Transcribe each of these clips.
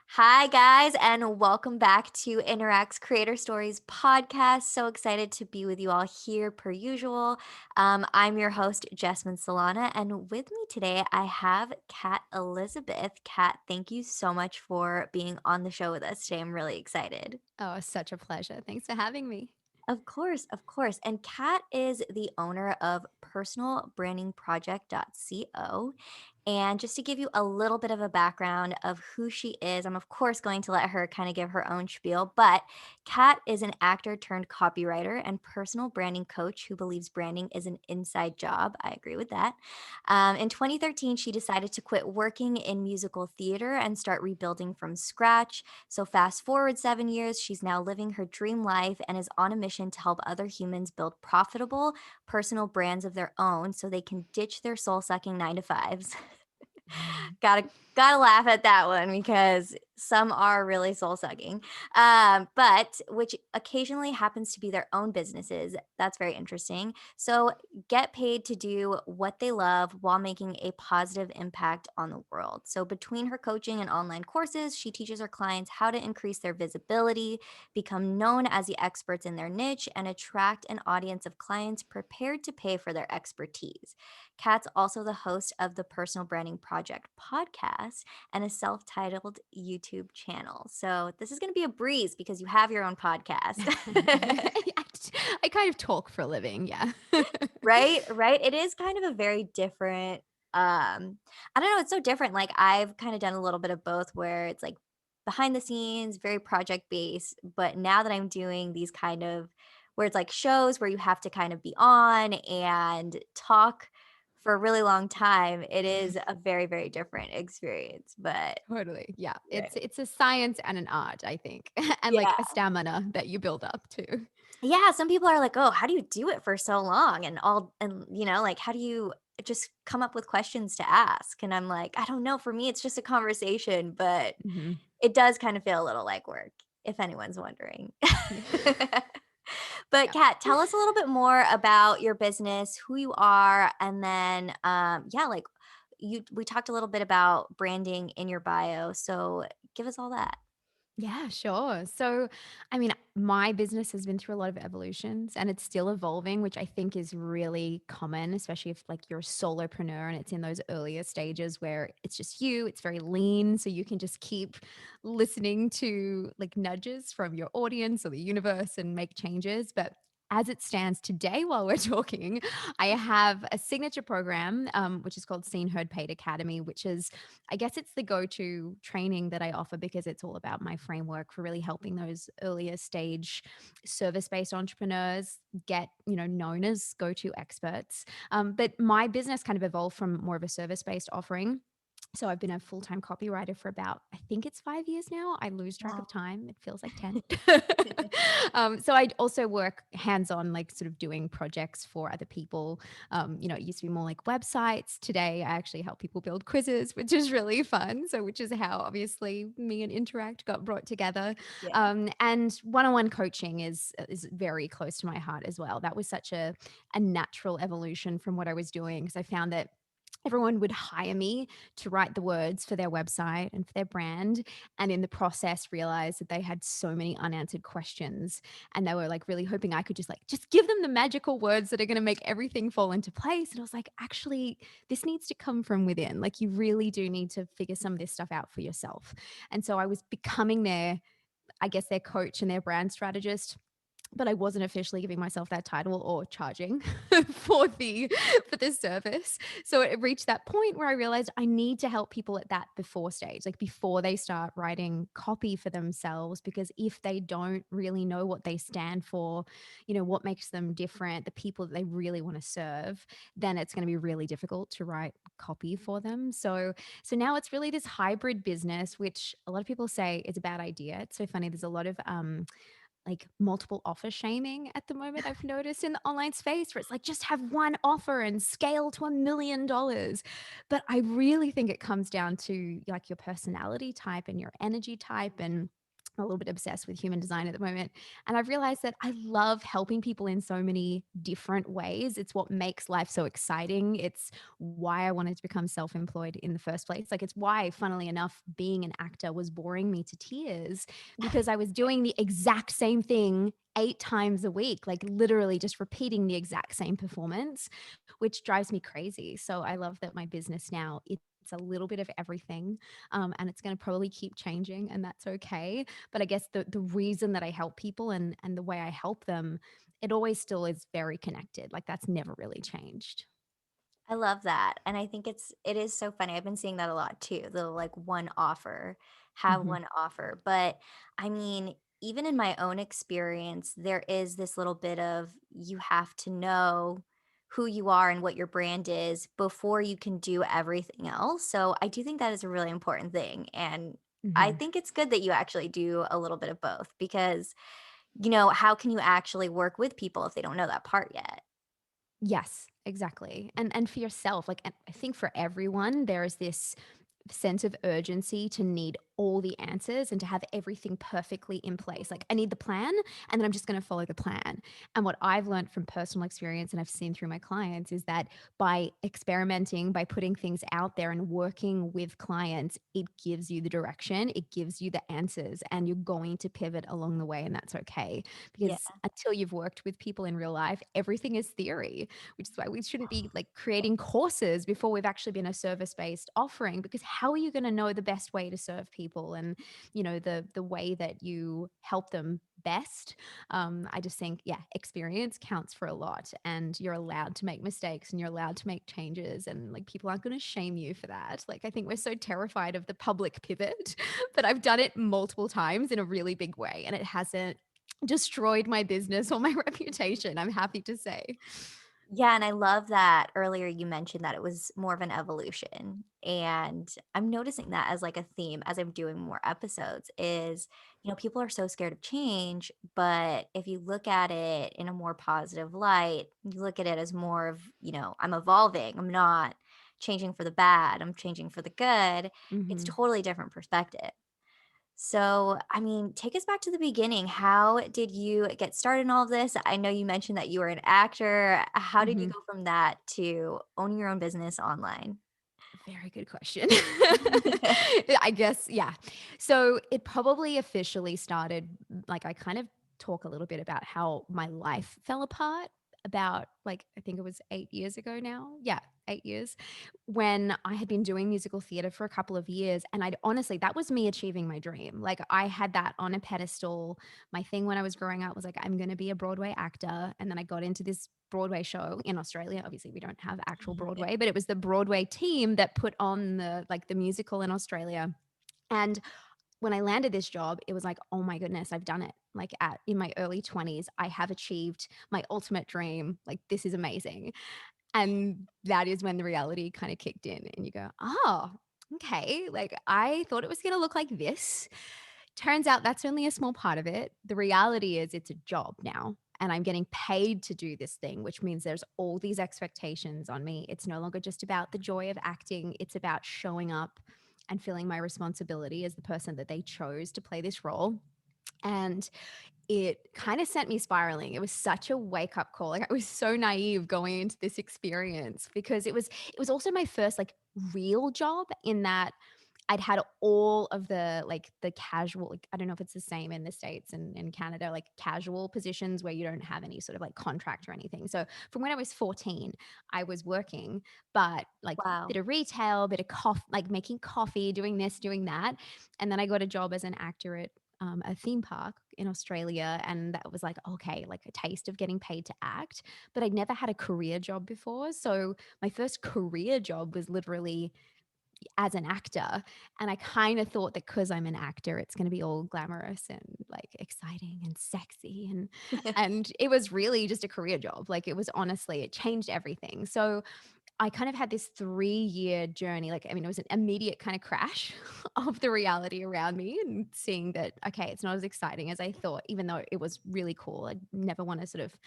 Hi, guys, and welcome back to Interact's Creator Stories podcast. So excited to be with you all here, per usual. I'm your host, Jasmine Solana, and with me today, I have Kat Elizabeth. Kat, thank you so much for being on the show with us today. I'm really excited. Oh, such a pleasure. Thanks for having me. Of course, of course. And Kat is the owner of personalbrandingproject.co. And just to give you a little bit of a background of who she is, I'm of course going to let her kind of give her own spiel, but Kat is an actor turned copywriter and personal branding coach who believes branding is an inside job. I agree with that. In 2013, she decided to quit working in musical theater and start rebuilding from scratch. So, fast forward 7 years, she's now living her dream life and is on a mission to help other humans build profitable personal brands of their own so they can ditch their soul sucking 9 to 5s. Mm. Gotta laugh at that one because some are really soul sucking, but which occasionally happens to be their own businesses. That's very interesting. So get paid to do what they love while making a positive impact on the world. So between her coaching and online courses, she teaches her clients how to increase their visibility, become known as the experts in their niche, and attract an audience of clients prepared to pay for their expertise. Kat's also the host of the Personal Branding Project podcast and a self titled YouTube channel. So this is going to be a breeze because you have your own podcast. I kind of talk for a living. Yeah. Right? Right? It is kind of a very different I don't know, it's so different. Like I've kind of done a little bit of both where it's like behind the scenes, very project based, but now that I'm doing these kind of where it's like shows where you have to kind of be on and talk for a really long time, it is a very, very different experience. But Totally. Yeah. right. It's a science and an art, I think. And like Yeah. a stamina that you build up to. Yeah, some people are like, "Oh, how do you do it for so long?" And like, "How do you just come up with questions to ask?" And I'm like, "I don't know, for me, it's just a conversation, but Mhm. it does kind of feel a little like work, if anyone's wondering." Yeah. But Yeah. Kat, tell us a little bit more about your business, who you are, and then, yeah, like we talked a little bit about branding in your bio, so give us all that. Yeah, sure. So, I mean, my business has been through a lot of evolutions and it's still evolving, which I think is really common, especially if like you're a solopreneur and it's in those earlier stages where it's just you, it's very lean. So you can just keep listening to like nudges from your audience or the universe and make changes. But as it stands today, while we're talking, I have a signature program, which is called Seen, Heard, Paid Academy, which is I guess it's the go-to training that I offer because it's all about my framework for really helping those earlier stage service-based entrepreneurs get, known as go-to experts. But my business kind of evolved from more of a service-based offering. So I've been a full-time copywriter for about, I think it's 5 years now. I lose track of Wow. time. It feels like 10. So I also work hands-on, like sort of doing projects for other people. It used to be more like websites. Today, I actually help people build quizzes, which is really fun. So, which is how obviously me and Interact got brought together. Yeah. And one-on-one coaching is very close to my heart as well. That was such a natural evolution from what I was doing because I found that everyone would hire me to write the words for their website and for their brand, and in the process realize that they had so many unanswered questions, and they were like really hoping I could just give them the magical words that are going to make everything fall into place. And I was like, actually, this needs to come from within. Like, you really do need to figure some of this stuff out for yourself. And so I was becoming their, I guess, their coach and their brand strategist, but I wasn't officially giving myself that title or charging for the service. So it reached that point where I realized I need to help people at that before stage, like before they start writing copy for themselves, because if they don't really know what they stand for, what makes them different, the people that they really want to serve, then it's going to be really difficult to write copy for them. So now it's really this hybrid business, which a lot of people say is a bad idea. It's so funny. There's a lot of like multiple offer shaming at the moment, I've noticed in the online space, where it's like just have one offer and scale to $1 million. But I really think it comes down to like your personality type and your energy type. And a little bit obsessed with human design at the moment. And I've realized that I love helping people in so many different ways. It's what makes life so exciting. It's why I wanted to become self employed in the first place. Like, it's why, funnily enough, being an actor was boring me to tears because I was doing the exact same thing 8 times a week, like literally just repeating the exact same performance, which drives me crazy. So I love that my business now, it's a little bit of everything, and it's going to probably keep changing, and that's okay. But I guess the reason that I help people and the way I help them, it always still is very connected. Like, that's never really changed. I love that, and I think it is so funny. I've been seeing that a lot too, the, like, one offer, have Mhm. one offer, but, I mean, even in my own experience, there is this little bit of you have to know who you are and what your brand is before you can do everything else, so I do think that is a really important thing, and I Mhm. think it's good that you actually do a little bit of both because, how can you actually work with people if they don't know that part yet? Yes, exactly. And for yourself, like, and I think for everyone, there is this sense of urgency to need all the answers and to have everything perfectly in place. Like, I need the plan, and then I'm just going to follow the plan. And what I've learned from personal experience and I've seen through my clients is that by experimenting, by putting things out there and working with clients, it gives you the direction, it gives you the answers, and you're going to pivot along the way. And that's okay. Yeah. Because until you've worked with people in real life, everything is theory, which is why we shouldn't be like creating courses before we've actually been a service-based offering, because how are you going to know the best way to serve people and the way that you help them best? I just think, yeah, experience counts for a lot, and you're allowed to make mistakes and you're allowed to make changes, and like people aren't going to shame you for that. Like, I think we're so terrified of the public pivot, but I've done it multiple times in a really big way, and it hasn't destroyed my business or my reputation, I'm happy to say. Yeah, and I love that earlier you mentioned that it was more of an evolution. And I'm noticing that as like a theme as I'm doing more episodes is, people are so scared of change, but if you look at it in a more positive light, you look at it as more of, I'm evolving. I'm not changing for the bad. I'm changing for the good. It's Mhm. totally different perspective. So, I mean, take us back to the beginning. How did you get started in all of this? I know you mentioned that you were an actor. How did you Mhm. go from that to owning your own business online? Very good question. I guess, yeah. So it probably officially started, like, I kind of talk a little bit about how my life fell apart about, like, I think it was 8 years ago now. Yeah, 8 years, when I had been doing musical theater for a couple of years. And I'd honestly, that was me achieving my dream. Like, I had that on a pedestal. My thing when I was growing up was like, I'm going to be a Broadway actor. And then I got into this Broadway show in Australia. Obviously, we don't have actual Broadway, but it was the Broadway team that put on the musical in Australia. And when I landed this job, it was like, oh my goodness, I've done it. Like, at in my early 20s, I have achieved my ultimate dream. Like, this is amazing. And that is when the reality kind of kicked in and you go, oh, okay. Like, I thought it was going to look like this. Turns out that's only a small part of it. The reality is it's a job now. And I'm getting paid to do this thing, which means there's all these expectations on me. It's no longer just about the joy of acting, it's about showing up and feeling my responsibility as the person that they chose to play this role. And it kind of sent me spiraling. It was such a wake up call. Like, I was so naive going into this experience because it was also my first like real job, in that I'd had all of the casual, like, I don't know if it's the same in the States and in Canada, like casual positions where you don't have any sort of like contract or anything. So from when I was 14, I was working, but like Wow. bit of retail, bit of coffee, like making coffee, doing this, doing that. And then I got a job as an actor at a theme park in Australia. And that was like, okay, like a taste of getting paid to act. But I'd never had a career job before. So my first career job was literally as an actor. And I kind of thought that because I'm an actor, it's going to be all glamorous and like exciting and sexy. And it was really just a career job. Like, it was honestly, it changed everything. So I kind of had this 3-year journey. Like, I mean, it was an immediate kind of crash of the reality around me and seeing that, okay, it's not as exciting as I thought, even though it was really cool. I never want to sort of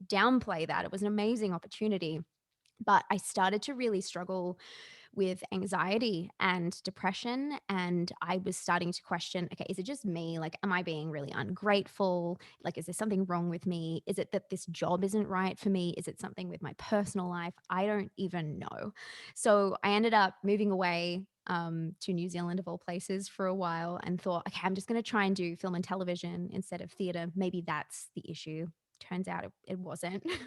downplay that. It was an amazing opportunity. But I started to really struggle with anxiety and depression. And I was starting to question, okay, is it just me? Like, am I being really ungrateful? Like, is there something wrong with me? Is it that this job isn't right for me? Is it something with my personal life? I don't even know. So I ended up moving away to New Zealand of all places for a while and thought, okay, I'm just going to try and do film and television instead of theater. Maybe that's the issue. Turns out it wasn't. Mm.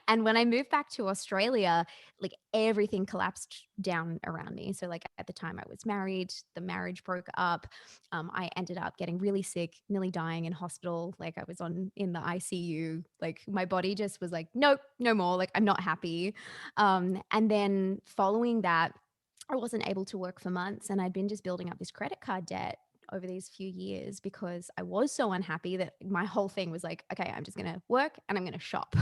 And when I moved back to Australia, like everything collapsed down around me. So, like at the time I was married, the marriage broke up. I ended up getting really sick, nearly dying in hospital. Like I was on in the ICU. Like my body just was like, nope, no more. Like I'm not happy. And then following that, I wasn't able to work for months and I'd been just building up this credit card debt over these few years because I was so unhappy that my whole thing was like, okay, I'm just going to work and I'm going to shop.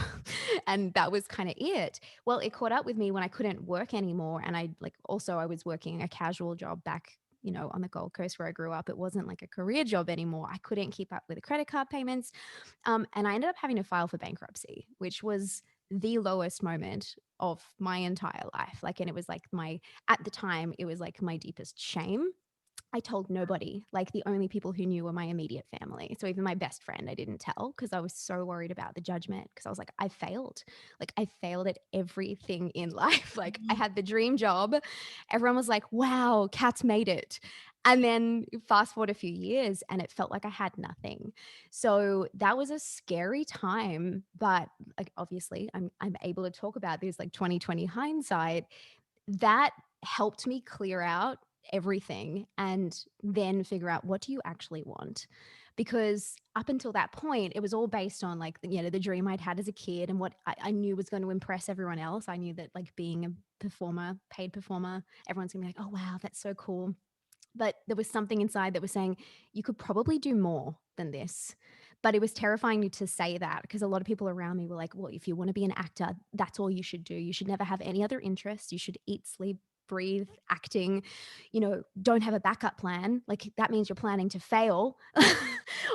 And that was kind of it. Well, it caught up with me when I couldn't work anymore. And I was working a casual job back, on the Gold Coast where I grew up. It wasn't like a career job anymore. I couldn't keep up with the credit card payments. And I ended up having to file for bankruptcy, which was the lowest moment of my entire life. Like, and it was like at the time, it was like my deepest shame. I told nobody. Like the only people who knew were my immediate family. So even my best friend, I didn't tell because I was so worried about the judgment because I was like, I failed. Like I failed at everything in life. Like I Mhm. had the dream job. Everyone was like, wow, Kat's made it. And then fast forward a few years and it felt like I had nothing. So that was a scary time, but like obviously I'm able to talk about this like 2020 hindsight. That helped me clear out everything and then figure out what do you actually want, because up until that point it was all based on like the dream I'd had as a kid and what I knew was going to impress everyone else. I knew that like being a performer, paid performer, everyone's gonna be like, oh wow, that's so cool. But there was something inside that was saying you could probably do more than this. But it was terrifying to say that because a lot of people around me were like, well, if you want to be an actor, that's all you should do. You should never have any other interests. You should eat, sleep, breathe acting. Don't have a backup plan. Like that means you're planning to fail.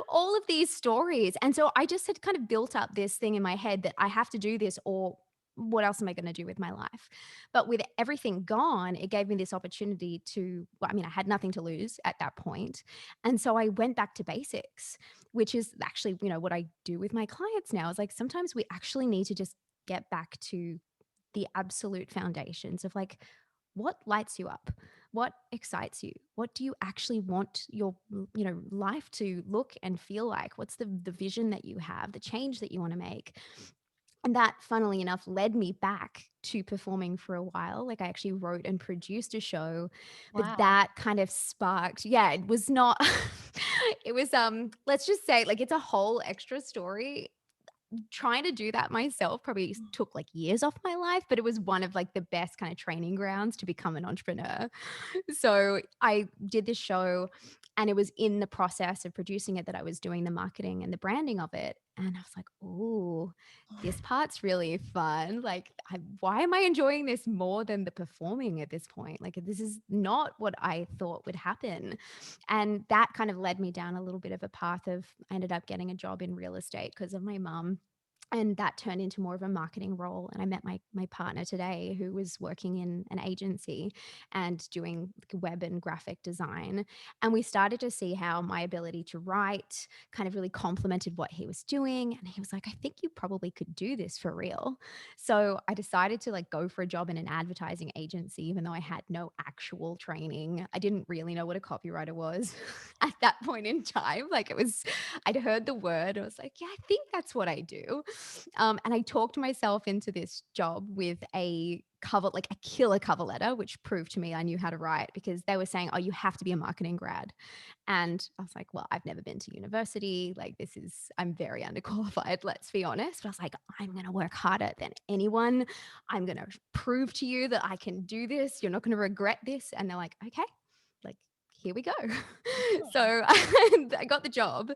All of these stories. And so I just had kind of built up this thing in my head that I have to do this or what else am I going to do with my life? But with everything gone, it gave me this opportunity well, I mean, I had nothing to lose at that point. And so I went back to basics, which is actually, what I do with my clients now is like sometimes we actually need to just get back to the absolute foundations of like, what lights you up? What excites you? What do you actually want your, life to look and feel like? What's the vision that you have, the change that you want to make? And that, funnily enough, led me back to performing for a while. Like I actually wrote and produced a show, but Wow. that kind of sparked, yeah, it was not, it was, let's just say like it's a whole extra story. Trying to do that myself probably took like years off my life, but it was one of like the best kind of training grounds to become an entrepreneur. So I did this show and it was in the process of producing it that I was doing the marketing and the branding of it. And I was like, oh, this part's really fun. Like, why am I enjoying this more than the performing at this point? Like, this is not what I thought would happen. And that kind of led me down a little bit of a path of, I ended up getting a job in real estate because of my mum, and that turned into more of a marketing role. And I met my partner today who was working in an agency and doing web and graphic design, and we started to see how my ability to write kind of really complemented what he was doing. And he was like, I think you probably could do this for real. So I decided to like go for a job in an advertising agency even though I had no actual training. I didn't really know what a copywriter was at that point in time. Like it was, I'd heard the word. I was like, yeah, I think that's what I do. And I talked myself into this job with like a killer cover letter, which proved to me I knew how to write because they were saying, oh, you have to be a marketing grad. And I was like, well, I've never been to university. Like, I'm very underqualified, let's be honest. But I was like, I'm going to work harder than anyone. I'm going to prove to you that I can do this. You're not going to regret this. And they're like, okay, like, here we go. So I got the job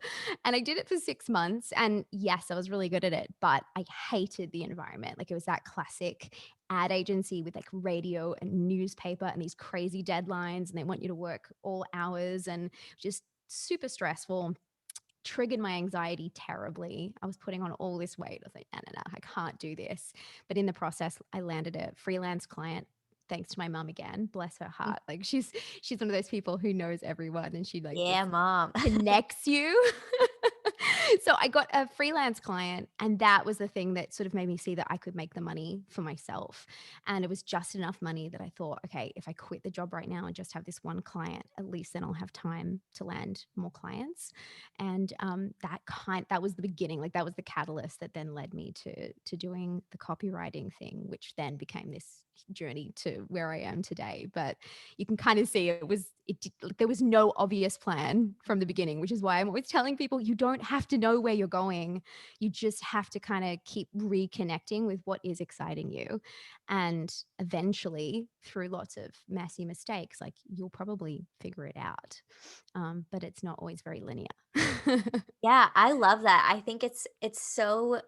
and I did it for 6 months. And yes, I was really good at it, but I hated the environment. Like it was that classic ad agency with like radio and newspaper and these crazy deadlines. And they want you to work all hours and just super stressful. Triggered my anxiety terribly. I was putting on all this weight. I was like, no, no, no, I can't do this. But in the process, I landed a freelance client thanks to my mom again, bless her heart. Like she's one of those people who knows everyone and she like Yeah, just mom. connects you. So I got a freelance client, and that was the thing that sort of made me see that I could make the money for myself. And it was just enough money that I thought, okay, if I quit the job right now and just have this one client, at least then I'll have time to land more clients. And that was the beginning, like that was the catalyst that then led me to doing the copywriting thing, which then became this journey to where I am today. But you can kind of see there was no obvious plan from the beginning, which is why I'm always telling people you don't have to know where you're going. You just have to kind of keep reconnecting with what is exciting you. And eventually, through lots of messy mistakes, like you'll probably figure it out. But it's not always very linear. Yeah, I love that. I think it's so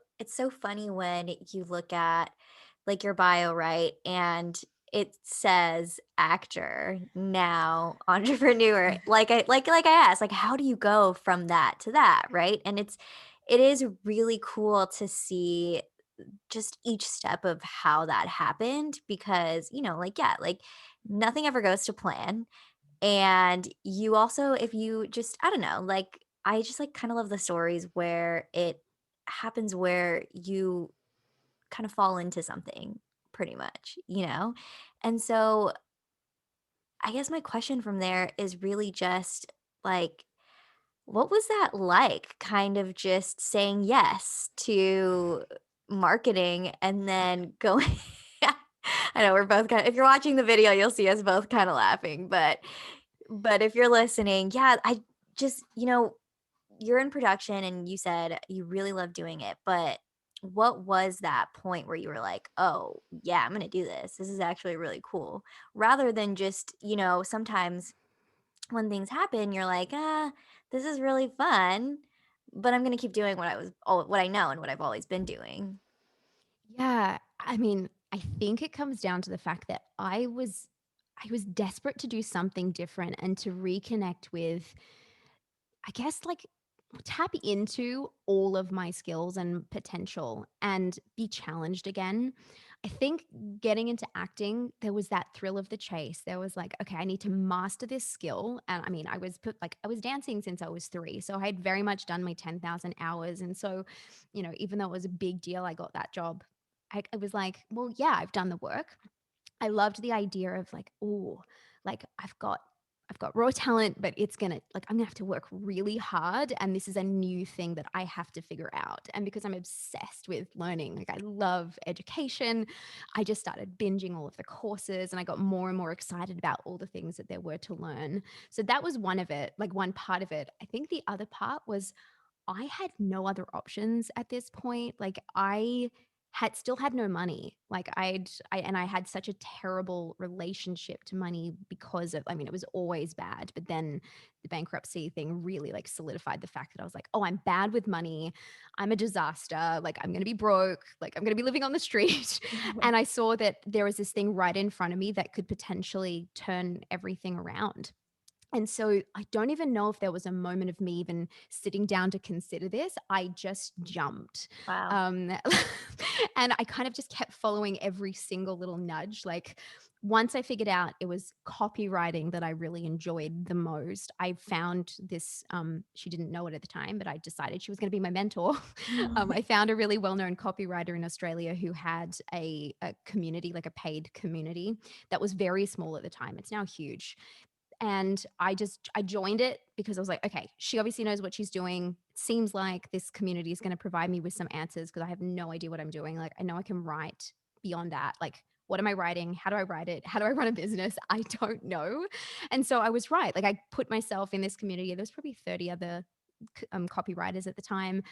funny when you look at like your bio, right? And it says actor, now entrepreneur. Like I asked, like how do you go from that to that, right? And it is really cool to see just each step of how that happened because, like yeah, like nothing ever goes to plan. And you also, if you just, I don't know, like, I just like kind of love the stories where it happens where you kind of fall into something pretty much, you know? And so I guess my question from there is really just like, what was that like? Kind of just saying yes to marketing and then going. I know we're both kind of, if you're watching the video, you'll see us both kind of laughing, but if you're listening, yeah, I just, you're in production and you said you really love doing it, but what was that point where you were like, "Oh, yeah, I'm gonna do this. This is actually really cool." Rather than just, sometimes when things happen, you're like, this is really fun, but I'm gonna keep doing what I know and what I've always been doing." Yeah, I mean, I think it comes down to the fact that I was desperate to do something different and to reconnect with, I guess, like tap into all of my skills and potential and be challenged again. I think getting into acting, there was that thrill of the chase. There was like, okay, I need to master this skill. And I mean, I was dancing since I was 3. So I had very much done my 10,000 hours. And so, even though it was a big deal, I got that job. I was like, well, yeah, I've done the work. I loved the idea of like, oh, like I've got raw talent, but I'm gonna have to work really hard. And this is a new thing that I have to figure out. And because I'm obsessed with learning, like I love education, I just started binging all of the courses and I got more and more excited about all the things that there were to learn. So that was one of it, like one part of it. I think the other part was I had no other options at this point. Like I had still had no money. Like I had such a terrible relationship to money because of, I mean, it was always bad, but then the bankruptcy thing really like solidified the fact that I was like, "Oh, I'm bad with money. I'm a disaster. Like I'm going to be broke. Like I'm going to be living on the street." And I saw that there was this thing right in front of me that could potentially turn everything around. And so I don't even know if there was a moment of me even sitting down to consider this. I just jumped. Wow. Um, and I kind of just kept following every single little nudge. Like once I figured out it was copywriting that I really enjoyed the most, I found this. She didn't know it at the time, but I decided she was going to be my mentor. I found a really well known copywriter in Australia who had a community, like a paid community that was very small at the time. It's now huge, and I joined it because I was like, okay, she obviously knows what she's doing. It seems like this community is going to provide me with some answers because I have no idea what I'm doing. Like I know I can write beyond that. Like what am I writing? How do I write it? How do I run a business? I don't know. And so I was right. Like I put myself in this community. There was probably 30 other copywriters at the time.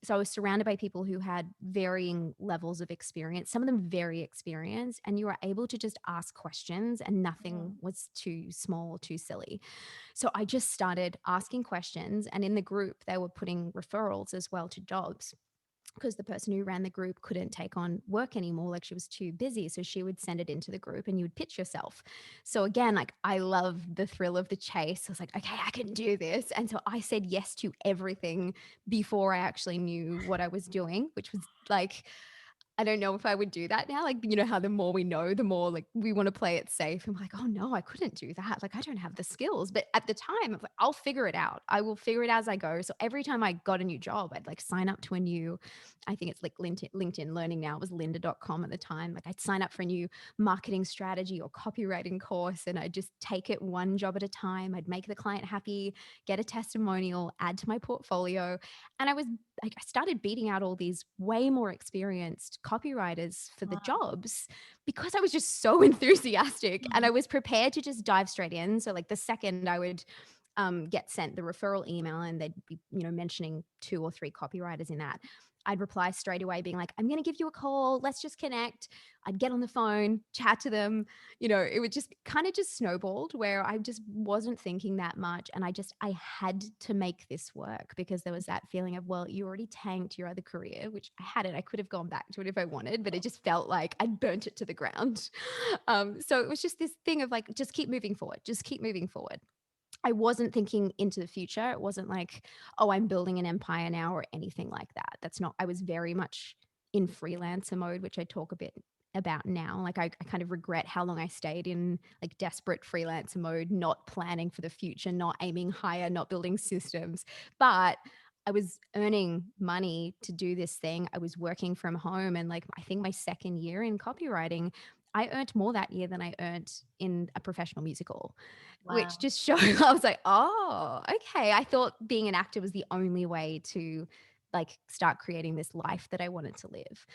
So I was surrounded by people who had varying levels of experience, some of them very experienced, and you were able to just ask questions and nothing Mm. was too small, too silly. So I just started asking questions. And in the group, they were putting referrals as well to jobs because the person who ran the group couldn't take on work anymore. Like she was too busy. So she would send it into the group and you would pitch yourself. So again, like I love the thrill of the chase. I was like, okay, I can do this. And so I said yes to everything before I actually knew what I was doing, which was like I don't know if I would do that now. Like, you know how the more we know, the more like we want to play it safe. I'm like, oh no, I couldn't do that. Like, I don't have the skills. But at the time, I was like, I'll figure it out. I will figure it as I go. So every time I got a new job, I'd like sign up to a new, I think it's like LinkedIn Learning now. It was lynda.com at the time. Like, I'd sign up for a new marketing strategy or copywriting course, and I'd just take it one job at a time. I'd make the client happy, get a testimonial, add to my portfolio. And I started beating out all these way more experienced copywriters for the Wow. jobs because I was just so enthusiastic and I Mhm. was prepared to just dive straight in. So like the second I would get sent the referral email and they'd be, you know, mentioning 2 or 3 copywriters in that, I'd reply straight away being like, I'm going to give you a call. Let's just connect. I'd get on the phone, chat to them. You know, it would just kind of just snowballed where I just wasn't thinking that much. And I had to make this work because there was that feeling of, well, you already tanked your other career, which I hadn't. I could have gone back to it if I wanted, but it just felt like I'd burnt it to the ground. So it was just this thing of like, just keep moving forward, just keep moving forward. I wasn't thinking into the future. It wasn't like, oh, I'm building an empire now or anything like that. That's not, I was very much in freelancer mode, which I talk a bit about now. Like I kind of regret how long I stayed in like desperate freelancer mode, not planning for the future, not aiming higher, not building systems. But I was earning money to do this thing. I was working from home. And like, I think my second year in copywriting, I earned more that year than I earned in a professional musical, which Wow. just showed I was like, "Oh, okay." I thought being an actor was the only way to, like, start creating this life that I wanted to live,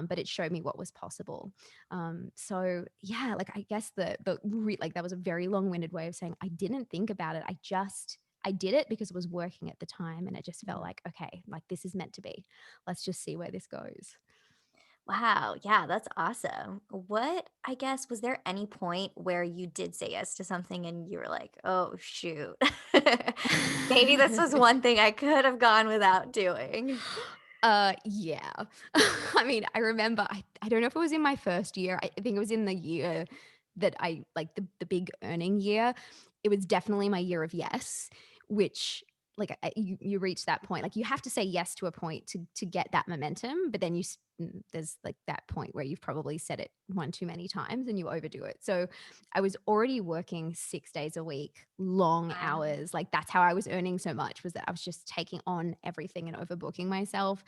but it showed me what was possible. So, yeah, like, I guess like, that was a very long-winded way of saying I didn't think about it. I did it because it was working at the time, and it just felt Mhm. like, "Okay, like, this is meant to be. Let's just see where this goes." Wow, yeah, that's awesome. What I guess, was there any point where you did say yes to something and you were like, "Oh, shoot. Maybe this was one thing I could have gone without doing." Yeah. I mean, I remember I don't know if it was in my first year. I think it was in the year that I like the big earning year. It was definitely my year of yes, which like you reach that point. Like you have to say yes to a point to get that momentum, but then there's like that point where you've probably said it one too many times and you overdo it. So I was already working 6 days a week, long Wow. hours. Like that's how I was earning so much, was that I was just taking on everything and overbooking myself.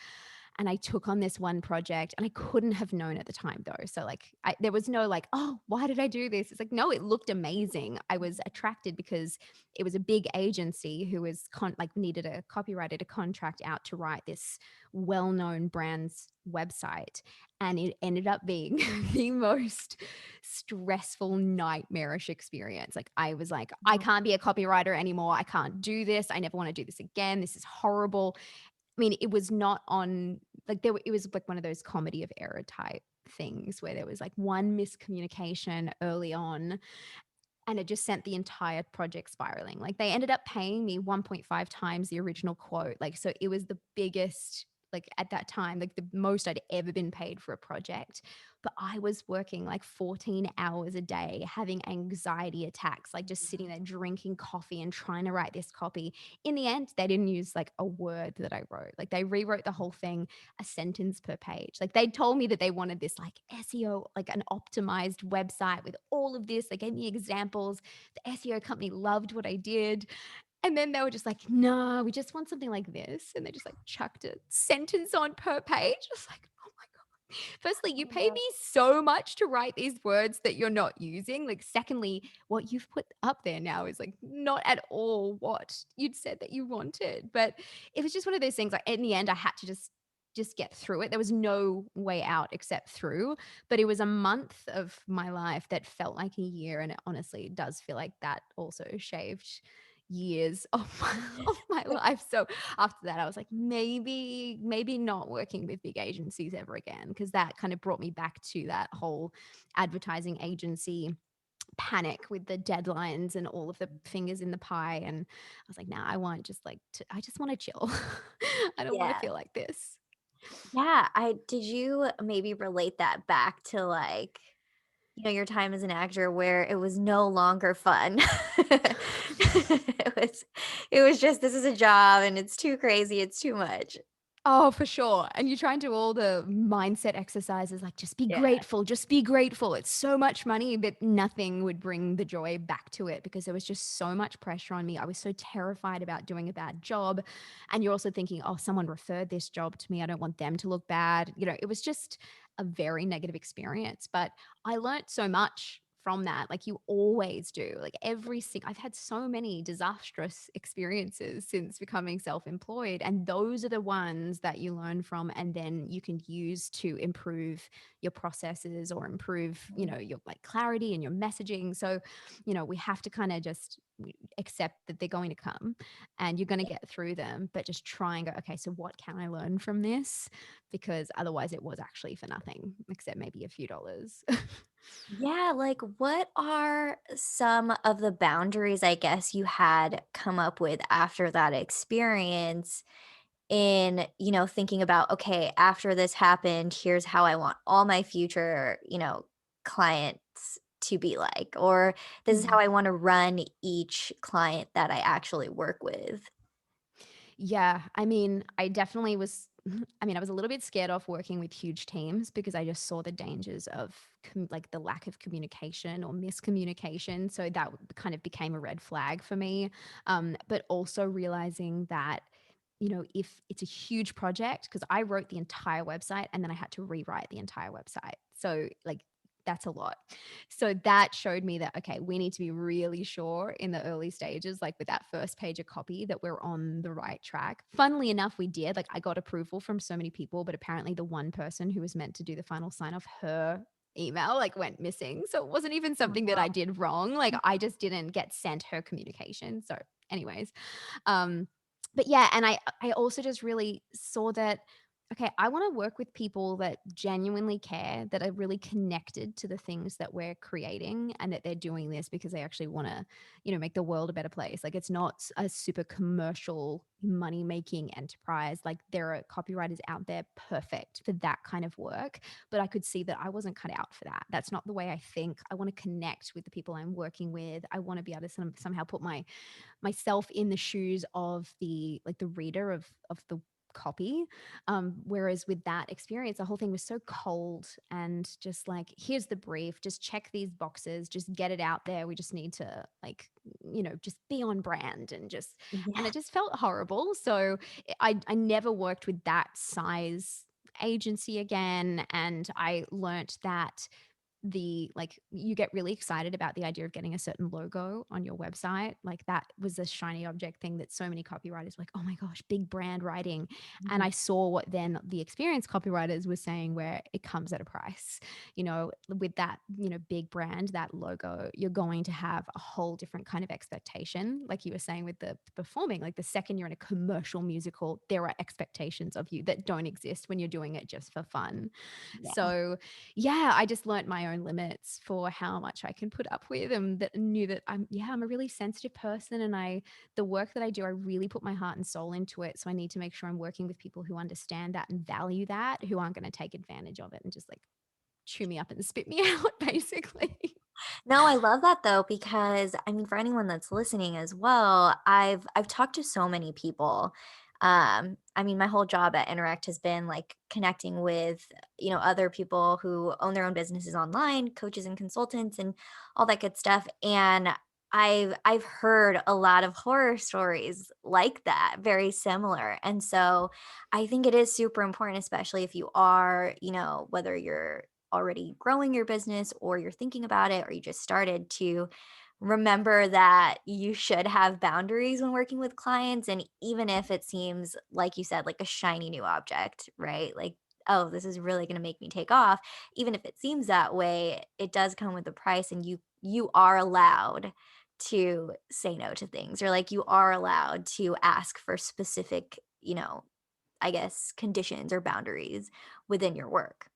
And I took on this one project and I couldn't have known at the time though. So like there was no like, oh, why did I do this? It's like, no, it looked amazing. I was attracted because it was a big agency who was like needed a copywriter to contract out to write this well-known brand's website. And it ended up being the most stressful, nightmarish experience. Like I was like, I Mhm. can't be a copywriter anymore. I can't do this. I never want to do this again. This is horrible. I mean, it was not on like it was like one of those comedy of error type things where there was like one miscommunication early on and it just sent the entire project spiraling. Like they ended up paying me 1.5 times the original quote. Like so it was the biggest like at that time like the most I'd ever been paid for a project. But I was working like 14 hours a day, having anxiety attacks, like just sitting there drinking coffee and trying to write this copy. In the end, they didn't use like a word that I wrote. Like they rewrote the whole thing a sentence per page. Like they told me that they wanted this like SEO, like an optimized website with all of this. They gave me examples. The SEO company loved what I did. And then they were just like, no, we just want something like this. And they just like chucked a sentence on per page. I was like, oh my God. Firstly, you Oh my paid god. me so much to write these words that you're not using. Like, secondly, what you've put up there now is like not at all what you'd said that you wanted. But it was just one of those things. Like in the end, I had to just get through it. There was no way out except through. But it was a month of my life that felt like a year. And it honestly does feel like that also shaved years of of my life. So after that, I was like, maybe not working with big agencies ever again, because that kind of brought me back to that whole advertising agency panic with the deadlines and all of the fingers in the pie. And I was like, nah, I just want to chill. I don't want to Yeah. feel like this. Yeah, I did you maybe relate that back to, like, your time as an actor where it was no longer fun? It was just, "This is a job, and it's too crazy, it's too much." Oh, for sure. And you try and do all the mindset exercises like just be Yeah. grateful, just be grateful. It's so much money, but nothing would bring the joy back to it because there was just so much pressure on me. I was so terrified about doing a bad job. And you're also thinking, oh, someone referred this job to me. I don't want them to look bad. It was just a very negative experience. But I learned so much from that, like you always do. Like I've had so many disastrous experiences since becoming self-employed, and those are the ones that you learn from and then you can use to improve your processes or improve, your like clarity and your messaging. So, we have to kind of just accept that they're going to come and you're going to get through them, but just try and go, okay, so what can I learn from this? Because otherwise it was actually for nothing except maybe a few dollars. Yeah, like what are some of the boundaries I guess you had come up with after that experience in, thinking about, okay, after this happened, here's how I want all my future, clients to be like, or this is how Mhm. I want to run each client that I actually work with. Yeah, I mean, I definitely was I mean, I was a little bit scared off working with huge teams because I just saw the dangers of like the lack of communication or miscommunication. So that kind of became a red flag for me. But also realizing that, if it's a huge project, because I wrote the entire website and then I had to rewrite the entire website. So, like, that's a lot. So that showed me that, okay, we need to be really sure in the early stages, like with that first page of copy, that we're on the right track. Funnily enough, we did. Like I got approval from so many people, but apparently the one person who was meant to do the final sign off, her email like went missing. So it wasn't even something that I did wrong. Like I just didn't get sent her communication. So, anyways, um, but yeah, and I also just really saw that, okay, I want to work with people that genuinely care, that are really connected to the things that we're creating and that they're doing this because they actually want to, make the world a better place. Like it's not a super commercial money making enterprise. Like there are copywriters out there perfect for that kind of work, but I could see that I wasn't cut out for that. That's not the way I think. I want to connect with the people I'm working with. I want to be able to somehow put myself in the shoes of the reader of the copy. Whereas with that experience, the whole thing was so cold and just like, here's the brief, just check these boxes, just get it out there. We just need to like, just be on brand and Yeah. it just felt horrible. So I never worked with that size agency again. And I learnt that you get really excited about the idea of getting a certain logo on your website. Like that was a shiny object thing that so many copywriters were like, oh my gosh, big brand writing. And Mhm. I saw what then the experienced copywriters were saying, where it comes at a price. With that, big brand, that logo, you're going to have a whole different kind of expectation. Like you were saying with the performing, like the second you're in a commercial musical, there are expectations of you that don't exist when you're doing it just for fun. Yeah. So yeah, I just learnt my own limits for how much I can put up with, and that knew that I'm a really sensitive person, and the work that I do, I really put my heart and soul into it. So I need to make sure I'm working with people who understand that and value that, who aren't going to take advantage of it and just like chew me up and spit me out basically. No, I love that though, because I mean, for anyone that's listening as well, I've talked to so many people. I mean, my whole job at Interact has been like connecting with, other people who own their own businesses online, coaches and consultants and all that good stuff. And I've heard a lot of horror stories like that, very similar. And so I think it is super important, especially if you are, whether you're already growing your business or you're thinking about it or you just started, to remember that you should have boundaries when working with clients. And even if it seems, like you said, like a shiny new object, right? Like, oh, this is really going to make me take off. Even if it seems that way, it does come with a price, and you are allowed to say no to things, or like you are allowed to ask for specific, I guess, conditions or boundaries within your work.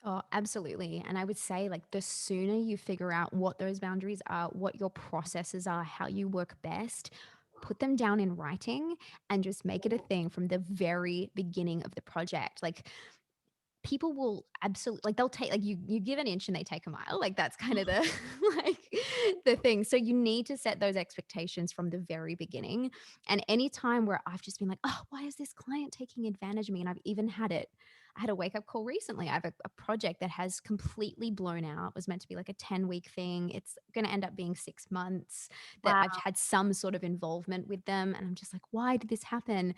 Oh, absolutely. And I would say, like, the sooner you figure out what those boundaries are, what your processes are, how you work best, put them down in writing and just make it a thing from the very beginning of the project. Like, people will absolutely, like, they'll take, like, you give an inch and they take a mile. Like, that's kind of the like the thing. So you need to set those expectations from the very beginning. And any time where I've just been like, oh, why is this client taking advantage of me? And I've even had it. I had a wake up call recently. I have a project that has completely blown out. It was meant to be like a 10-week thing. It's going to end up being 6 months that I've Wow. had some sort of involvement with them. And I'm just like, why did this happen?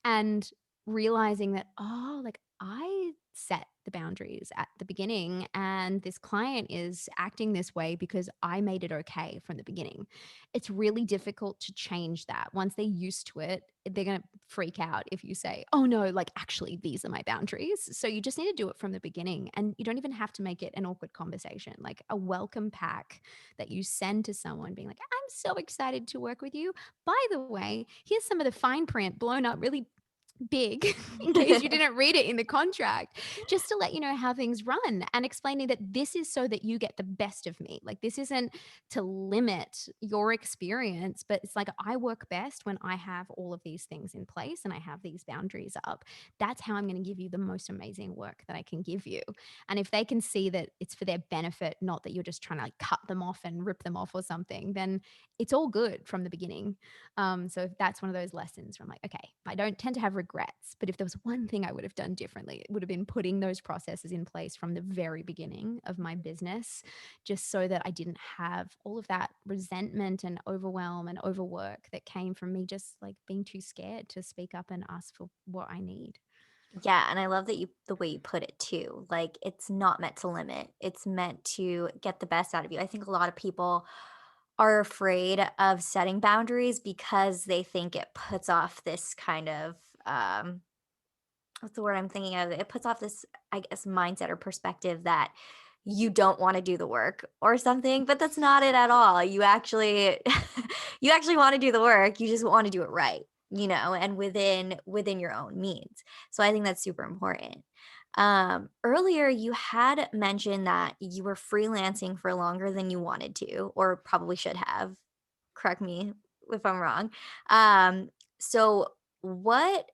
And realizing that, oh, like I set the boundaries at the beginning and this client is acting this way because I made it okay from the beginning. It's really difficult to change that. Once they're used to it, they're going to freak out if you say, "Oh no, like actually these are my boundaries." So you just need to do it from the beginning and you don't even have to make it an awkward conversation. Like a welcome pack that you send to someone being like, "I'm so excited to work with you. By the way, here's some of the fine print blown up really big in case you didn't read it in the contract, just to let you know how things run and explaining that this is so that you get the best of me. Like, this isn't to limit your experience, but it's like I work best when I have all of these things in place and I have these boundaries up. That's how I'm going to give you the most amazing work that I can give you. And if they can see that it's for their benefit, not that you're just trying to like cut them off and rip them off or something, then it's all good from the beginning. So that's one of those lessons where I'm like, okay, I don't tend to have regrets, but if there was one thing I would have done differently, it would have been putting those processes in place from the very beginning of my business, just so that I didn't have all of that resentment and overwhelm and overwork that came from me just like being too scared to speak up and ask for what I need. Yeah, and I love that you the way you put it too. Like it's not meant to limit. It's meant to get the best out of you. I think a lot of people are afraid of setting boundaries because they think it puts off this kind of what's the word I'm thinking of? It puts off this, I guess, mindset or perspective that you don't want to do the work or something, but that's not it at all. You actually you actually want to do the work. You just want to do it right, and within your own means. So I think that's super important. Earlier you had mentioned that you were freelancing for longer than you wanted to, or probably should have. Correct me if I'm wrong. So what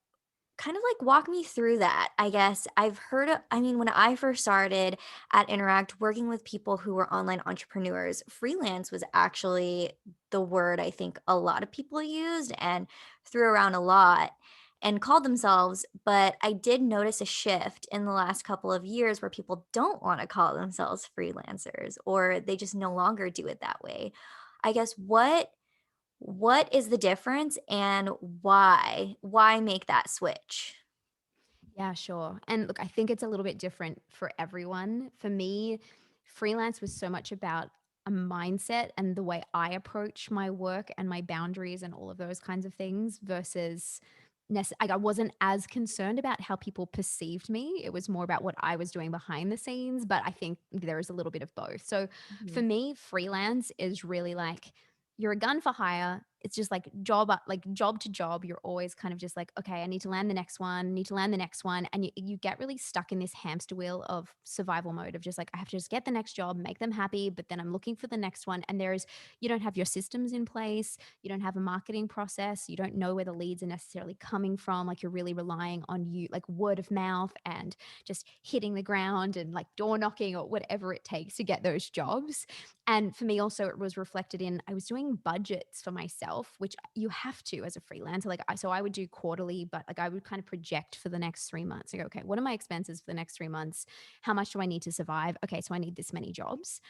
kind of like walk me through that. I guess I've heard of, I mean, when I first started at Interact working with people who were online entrepreneurs, freelance was actually the word I think a lot of people used and threw around a lot and called themselves. But I did notice a shift in the last couple of years where people don't want to call themselves freelancers or they just no longer do it that way. I guess what is the difference and why? Why make that switch? Yeah, sure. And look, I think it's a little bit different for everyone. For me, freelance was so much about a mindset and the way I approach my work and my boundaries and all of those kinds of things versus like I wasn't as concerned about how people perceived me. It was more about what I was doing behind the scenes, but I think there is a little bit of both. So for Mhm. me, freelance is really like you're a gun for hire. It's just like like job to job. You're always kind of just like, okay, I need to land the next one, need to land the next one. And you get really stuck in this hamster wheel of survival mode of just like, I have to just get the next job, make them happy, but then I'm looking for the next one. And you don't have your systems in place. You don't have a marketing process. You don't know where the leads are necessarily coming from. Like you're really relying on you, like word of mouth and just hitting the ground and like door knocking or whatever it takes to get those jobs. And for me, also, it was reflected in I was doing budgets for myself, which you have to as a freelancer. So I would do quarterly, but like I would kind of project for the next 3 months. I go, okay, what are my expenses for the next 3 months? How much do I need to survive? Okay, so I need this many jobs.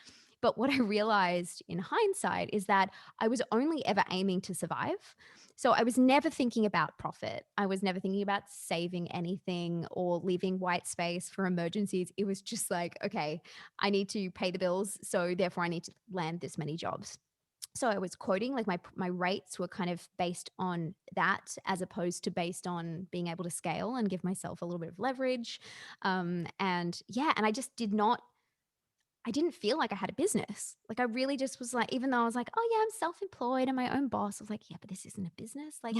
But what I realized in hindsight is that I was only ever aiming to survive. So I was never thinking about profit. I was never thinking about saving anything or leaving white space for emergencies. It was just like, okay, I need to pay the bills, so therefore I need to land this many jobs. So I was quoting like my rates were kind of based on that as opposed to based on being able to scale and give myself a little bit of leverage. And yeah, and I didn't feel like I had a business. Like I really just was like, even though I was like, oh yeah, I'm self-employed and my own boss, I was like, yeah, but this isn't a business. Like,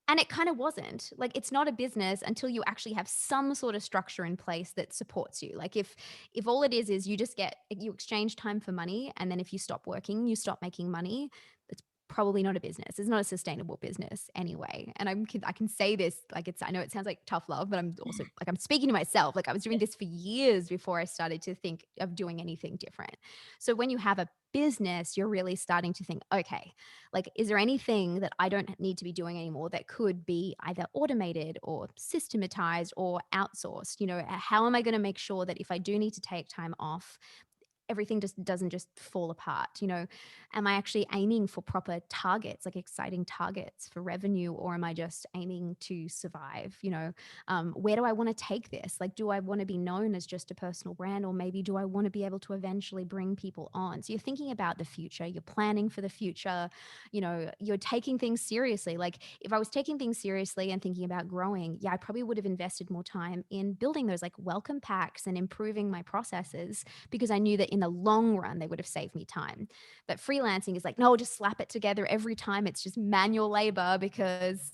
and it kind of wasn't. Like it's not a business until you actually have some sort of structure in place that supports you. Like if all it is you exchange time for money and then if you stop working, you stop making money, it's probably not a business. It's not a sustainable business anyway. And I can say this like I know it sounds like tough love, but I'm also like I'm speaking to myself. Like I was doing this for years before I started to think of doing anything different. So when you have a business, you're really starting to think, okay, like, is there anything that I don't need to be doing anymore that could be either automated or systematized or outsourced? How am I going to make sure that if I do need to take time off, everything just doesn't just fall apart? Am I actually aiming for proper targets, like exciting targets for revenue, or am I just aiming to survive? Where do I want to take this? Like, do I want to be known as just a personal brand, or maybe do I want to be able to eventually bring people on? So you're thinking about the future, you're planning for the future, you're taking things seriously. Like, if I was taking things seriously and thinking about growing, yeah, I probably would have invested more time in building those like welcome packs and improving my processes, because I knew that in the long run, they would have saved me time. But freelancing is like, no, just slap it together every time. It's just manual labor, because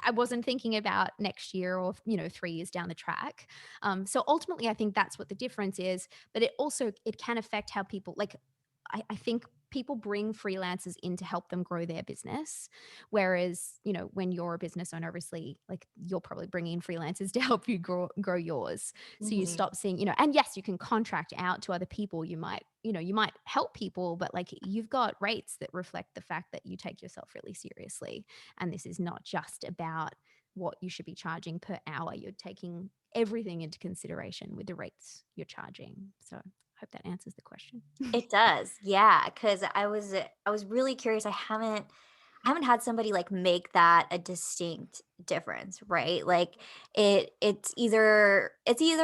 I wasn't thinking about next year or 3 years down the track. So ultimately, I think that's what the difference is. But it can affect how people like. I think people bring freelancers in to help them grow their business. Whereas, when you're a business owner, obviously, like, you're probably bringing in freelancers to help you grow yours. So you Mhm. stop seeing, and yes, you can contract out to other people. You might help people, but like, you've got rates that reflect the fact that you take yourself really seriously. And this is not just about what you should be charging per hour. You're taking everything into consideration with the rates you're charging. So I hope that answers the question. It does, yeah. Because I was really curious. I haven't had somebody, like, make that a distinct difference, right? Like, it's either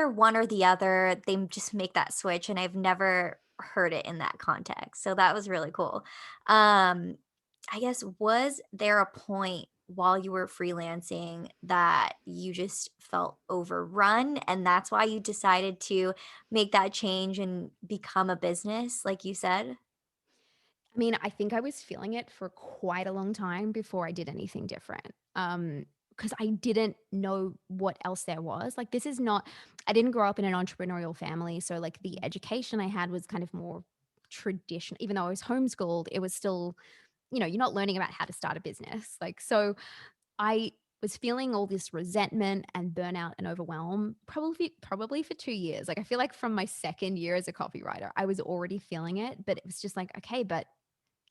one or the other. They just make that switch, and I've never heard it in that context, so that was really cool. Um, I guess, was there a point while you were freelancing that you just felt overrun, and that's why you decided to make that change and become a business, like you said? I mean, I think I was feeling it for quite a long time before I did anything different. Because I didn't know what else there was. Like, I didn't grow up in an entrepreneurial family. So, like, the education I had was kind of more traditional. Even though I was homeschooled, it was still, you're not learning about how to start a business. Like, so I was feeling all this resentment and burnout and overwhelm probably for 2 years. Like, I feel like from my second year as a copywriter, I was already feeling it, but it was just like, okay, but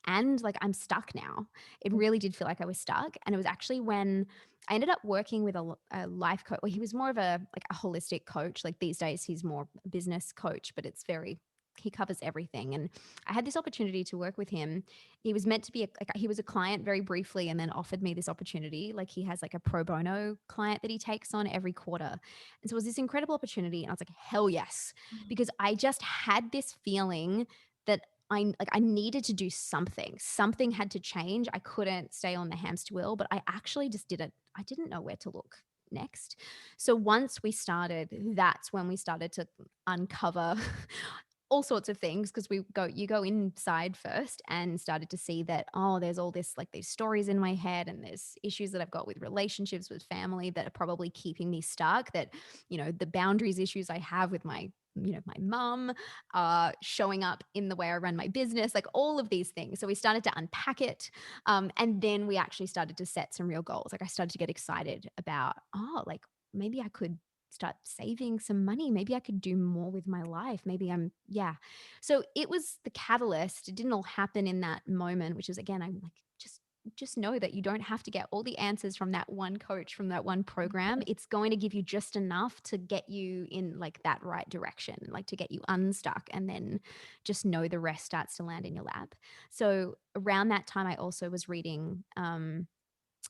and like, I'm stuck now. It really did feel like I was stuck. And it was actually when I ended up working with a life coach. Well, he was more of a holistic coach. Like, these days, he's more a business coach, but he covers everything. And I had this opportunity to work with him. He was meant to be he was a client very briefly, and then offered me this opportunity. Like, he has like a pro bono client that he takes on every quarter. And so it was this incredible opportunity. And I was like, hell yes. Because I just had this feeling that I needed to do something. Something had to change. I couldn't stay on the hamster wheel, but I actually just didn't. I didn't know where to look next. So once we started, that's when we started to uncover all sorts of things, because you go inside first, and started to see that, oh, there's all this, like, these stories in my head, and there's issues that I've got with relationships with family that are probably keeping me stuck, that, the boundaries issues I have with my mom, showing up in the way I run my business, like, all of these things. So we started to unpack it. And then we actually started to set some real goals. Like, I started to get excited about, oh, like, maybe I could start saving some money. Maybe I could do more with my life. Yeah. So it was the catalyst. It didn't all happen in that moment, which is, again, I'm like, just know that you don't have to get all the answers from that one coach, from that one program. It's going to give you just enough to get you in, like, that right direction, like, to get you unstuck, and then just know the rest starts to land in your lap. So around that time, I also was reading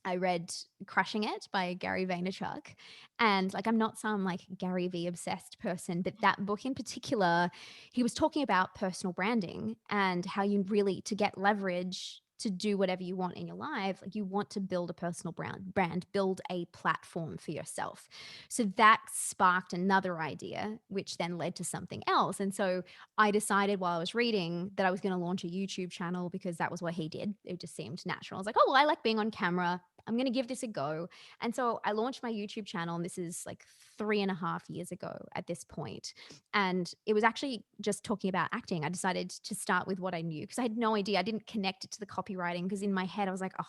I read Crushing It by Gary Vaynerchuk. And, like, I'm not some, like, Gary V obsessed person, but that book in particular, he was talking about personal branding and how you really, to get leverage to do whatever you want in your life, like, you want to build a personal brand, build a platform for yourself. So that sparked another idea, which then led to something else. And so I decided while I was reading that I was going to launch a YouTube channel, because that was what he did. It just seemed natural. I was like, oh, well, I like being on camera. I'm going to give this a go. And so I launched my YouTube channel, and this is like 3.5 years ago at this point. And it was actually just talking about acting. I decided to start with what I knew, because I had no idea. I didn't connect it to the copywriting, because in my head, I was like, oh,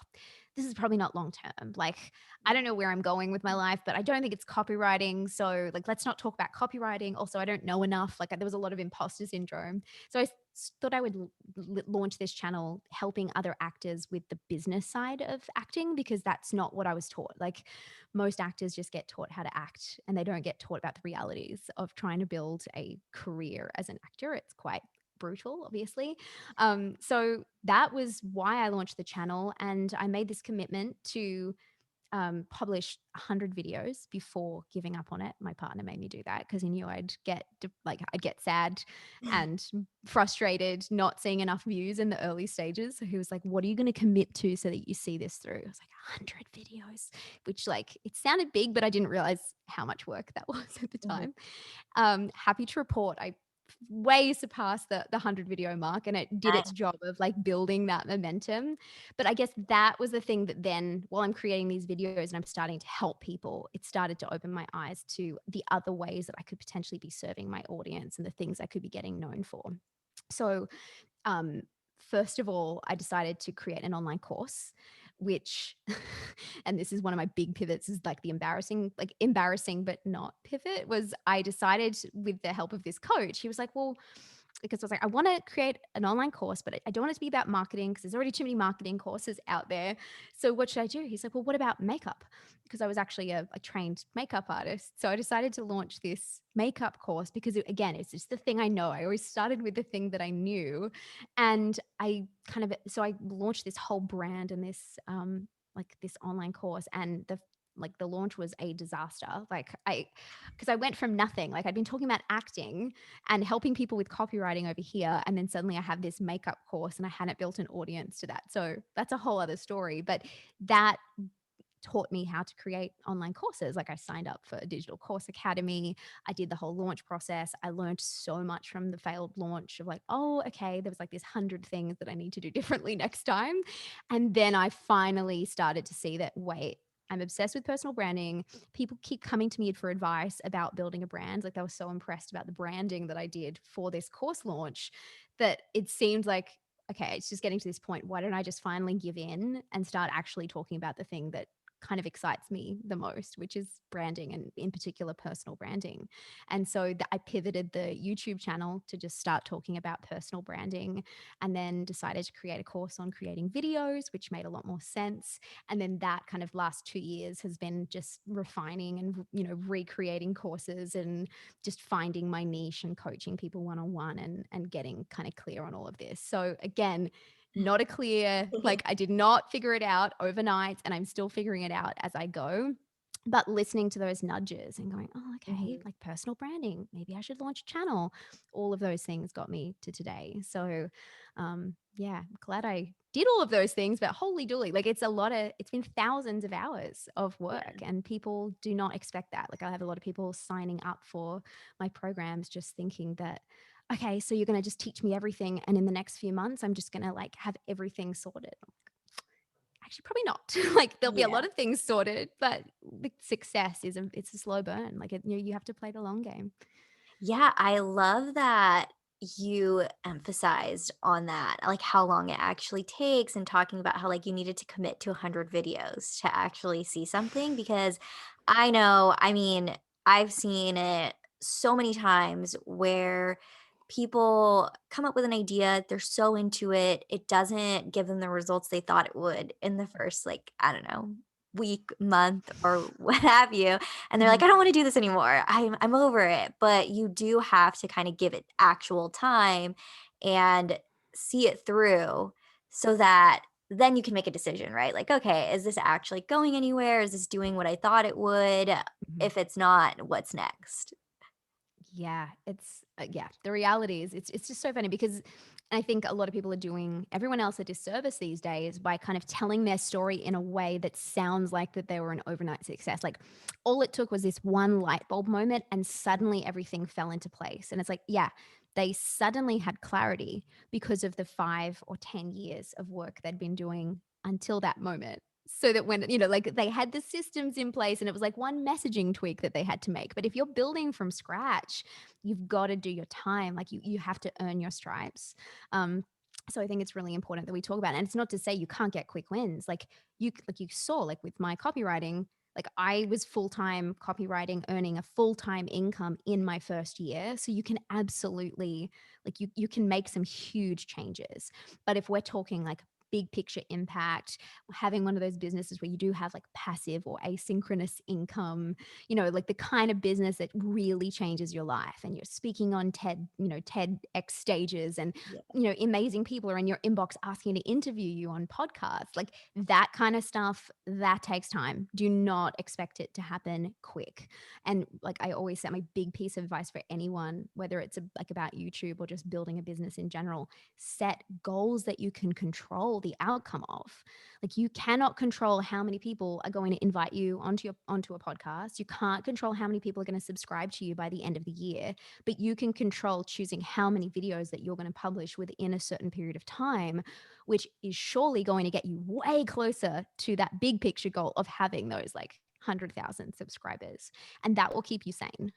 this is probably not long term. Like, I don't know where I'm going with my life, but I don't think it's copywriting. So, like, let's not talk about copywriting. Also, I don't know enough. Like, there was a lot of imposter syndrome. So thought I would launch this channel helping other actors with the business side of acting, because that's not what I was taught. Like, most actors just get taught how to act and they don't get taught about the realities of trying to build a career as an actor. It's quite brutal, obviously. So that was why I launched the channel. And I made this commitment to publish 100 videos before giving up on it. My partner made me do that because he knew I'd get sad and frustrated not seeing enough views in the early stages. So he was like, "What are you going to commit to so that you see this through?" I was like, "100 videos," which, like, it sounded big, but I didn't realize how much work that was at the Mhm. time. Happy to report I way surpassed the 100 video mark, and it did its Nice. job of, like, building that momentum. But I guess that was the thing that then, while I'm creating these videos and I'm starting to help people, it started to open my eyes to the other ways that I could potentially be serving my audience and the things I could be getting known for. So, um, first of all, I decided to create an online course, which, and this is one of my big pivots, is like the embarrassing but not pivot, was I decided with the help of this coach. He was like, "Well," because I was like, "I want to create an online course, but I don't want it to be about marketing because there's already too many marketing courses out there. So what should I do?" He's like, "Well, what about makeup?" Because I was actually a trained makeup artist. So I decided to launch this makeup course because, again, it's just the thing I know. I always started with the thing that I knew. And I launched this whole brand and this, like, this online course, and the launch was a disaster. Because I went from nothing. Like, I'd been talking about acting and helping people with copywriting over here. And then suddenly I have this makeup course and I hadn't built an audience to that. So that's a whole other story. But that taught me how to create online courses. Like, I signed up for a digital course academy. I did the whole launch process. I learned so much from the failed launch of, like, oh, okay, there was like this 100 things that I need to do differently next time. And then I finally started to see that, wait, I'm obsessed with personal branding. People keep coming to me for advice about building a brand. Like, they were so impressed about the branding that I did for this course launch that it seemed like, okay, it's just getting to this point. Why don't I just finally give in and start actually talking about the thing that kind of excites me the most, which is branding, and in particular personal branding. And so I pivoted the YouTube channel to just start talking about personal branding, and then decided to create a course on creating videos, which made a lot more sense. And then that kind of last 2 years has been just refining and, recreating courses and just finding my niche and coaching people one-on-one, and getting kind of clear on all of this. So again, not a clear, like, I did not figure it out overnight, and I'm still figuring it out as I go. But listening to those nudges and going, "Oh, okay, Mhm. like personal branding, maybe I should launch a channel." All of those things got me to today. So, yeah, I'm glad I did all of those things, but holy dooly, like, it's been thousands of hours of work, Yeah. and people do not expect that. Like, I have a lot of people signing up for my programs just thinking that, okay, so you're going to just teach me everything, and in the next few months I'm just going to, like, have everything sorted. Actually, probably not. Like, there'll be a Yeah. lot of things sorted, but the success it's a slow burn. Like, you have to play the long game. Yeah, I love that you emphasized on that, like how long it actually takes and talking about how like you needed to commit to 100 videos to actually see something because I know, I mean, I've seen it so many times where people come up with an idea, they're so into it, it doesn't give them the results they thought it would in the first like, I don't know, week, month or what have you, and they're like, Mhm. "I don't wanna do this anymore. I'm over it." But you do have to kinda give it actual time and see it through so that then you can make a decision, right? Like, "Okay, is this actually going anywhere? Is this doing what I thought it would? Mhm. If it's not, what's next?" Yeah, yeah, the reality is it's just so funny because I think a lot of people are doing everyone else a disservice these days by kind of telling their story in a way that sounds like that they were an overnight success. Like, all it took was this one light bulb moment and suddenly everything fell into place. And it's like, yeah, they suddenly had clarity because of the 5 or 10 years of work they'd been doing until that moment. So that when, like, they had the systems in place and it was like one messaging tweak that they had to make. But if you're building from scratch, you've got to do your time. Like, you have to earn your stripes. Um, so I think it's really important that we talk about it. And it's not to say you can't get quick wins. Like you saw, like with my copywriting, Like I was full-time copywriting, earning a full-time income in my first year. So you can absolutely like you can make some huge changes. But if we're talking like big picture impact, having one of those businesses where you do have like passive or asynchronous income, like the kind of business that really changes your life and you're speaking on TEDx stages and Yeah. amazing people are in your inbox asking to interview you on podcasts. Like that kind of stuff, that takes time. Do not expect it to happen quick. And like I always say, my big piece of advice for anyone, whether it's like about YouTube or just building a business in general, set goals that you can control the outcome of. Like you cannot control how many people are going to invite you onto a podcast. You can't control how many people are going to subscribe to you by the end of the year, but you can control choosing how many videos that you're going to publish within a certain period of time, which is surely going to get you way closer to that big picture goal of having those like 100,000 subscribers. And that will keep you sane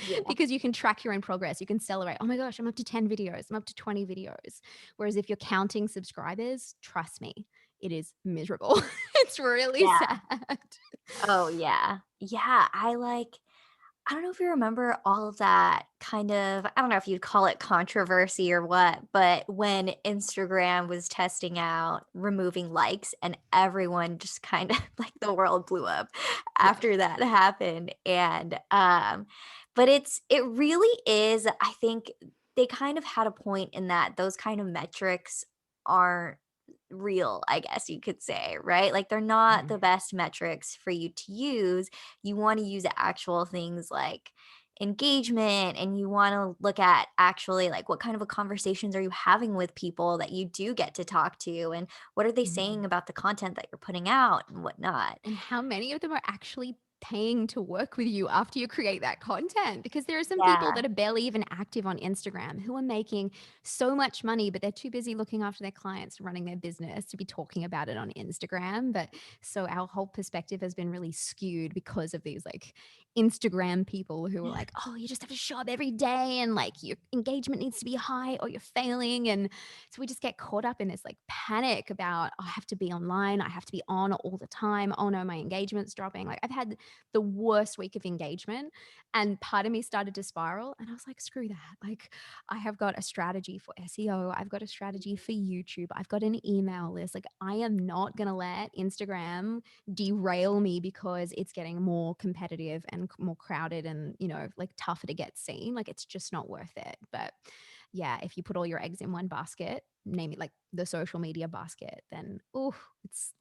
Yeah. because you can track your own progress. You can celebrate, oh my gosh, I'm up to 10 videos, I'm up to 20 videos. Whereas if you're counting subscribers, trust me, it is miserable. It's really Yeah. sad. Oh, yeah. Yeah, I don't know if you remember all of that kind of, I don't know if you'd call it controversy or what, but when Instagram was testing out removing likes and everyone just kind of like the world blew up Yeah. after that happened. And but it really is, I think they kind of had a point in that those kind of metrics aren't real, I guess you could say, right? Like they're not Mhm. the best metrics for you to use. You want to use actual things like engagement, and you want to look at actually like what kind of a conversations are you having with people that you do get to talk to, and what are they saying Mhm. about the content that you're putting out and whatnot. And how many of them are actually paying to work with you after you create that content? Because there are some people Yeah. that are barely even active on Instagram who are making so much money, but they're too busy looking after their clients, running their business to be talking about it on Instagram. But so our whole perspective has been really skewed because of these like Instagram people who are like, oh, you just have to show up every day and like your engagement needs to be high or you're failing. And so we just get caught up in this like panic about, oh, I have to be online, I have to be on all the time. Oh no, my engagement's dropping. Like I've had the worst week of engagement and part of me started to spiral and I was like, screw that. Like I have got a strategy for SEO, I've got a strategy for YouTube, I've got an email list. Like I am not going to let Instagram derail me because it's getting more competitive and more crowded and, like tougher to get seen. Like it's just not worth it. But yeah, if you put all your eggs in one basket, name it like the social media basket, then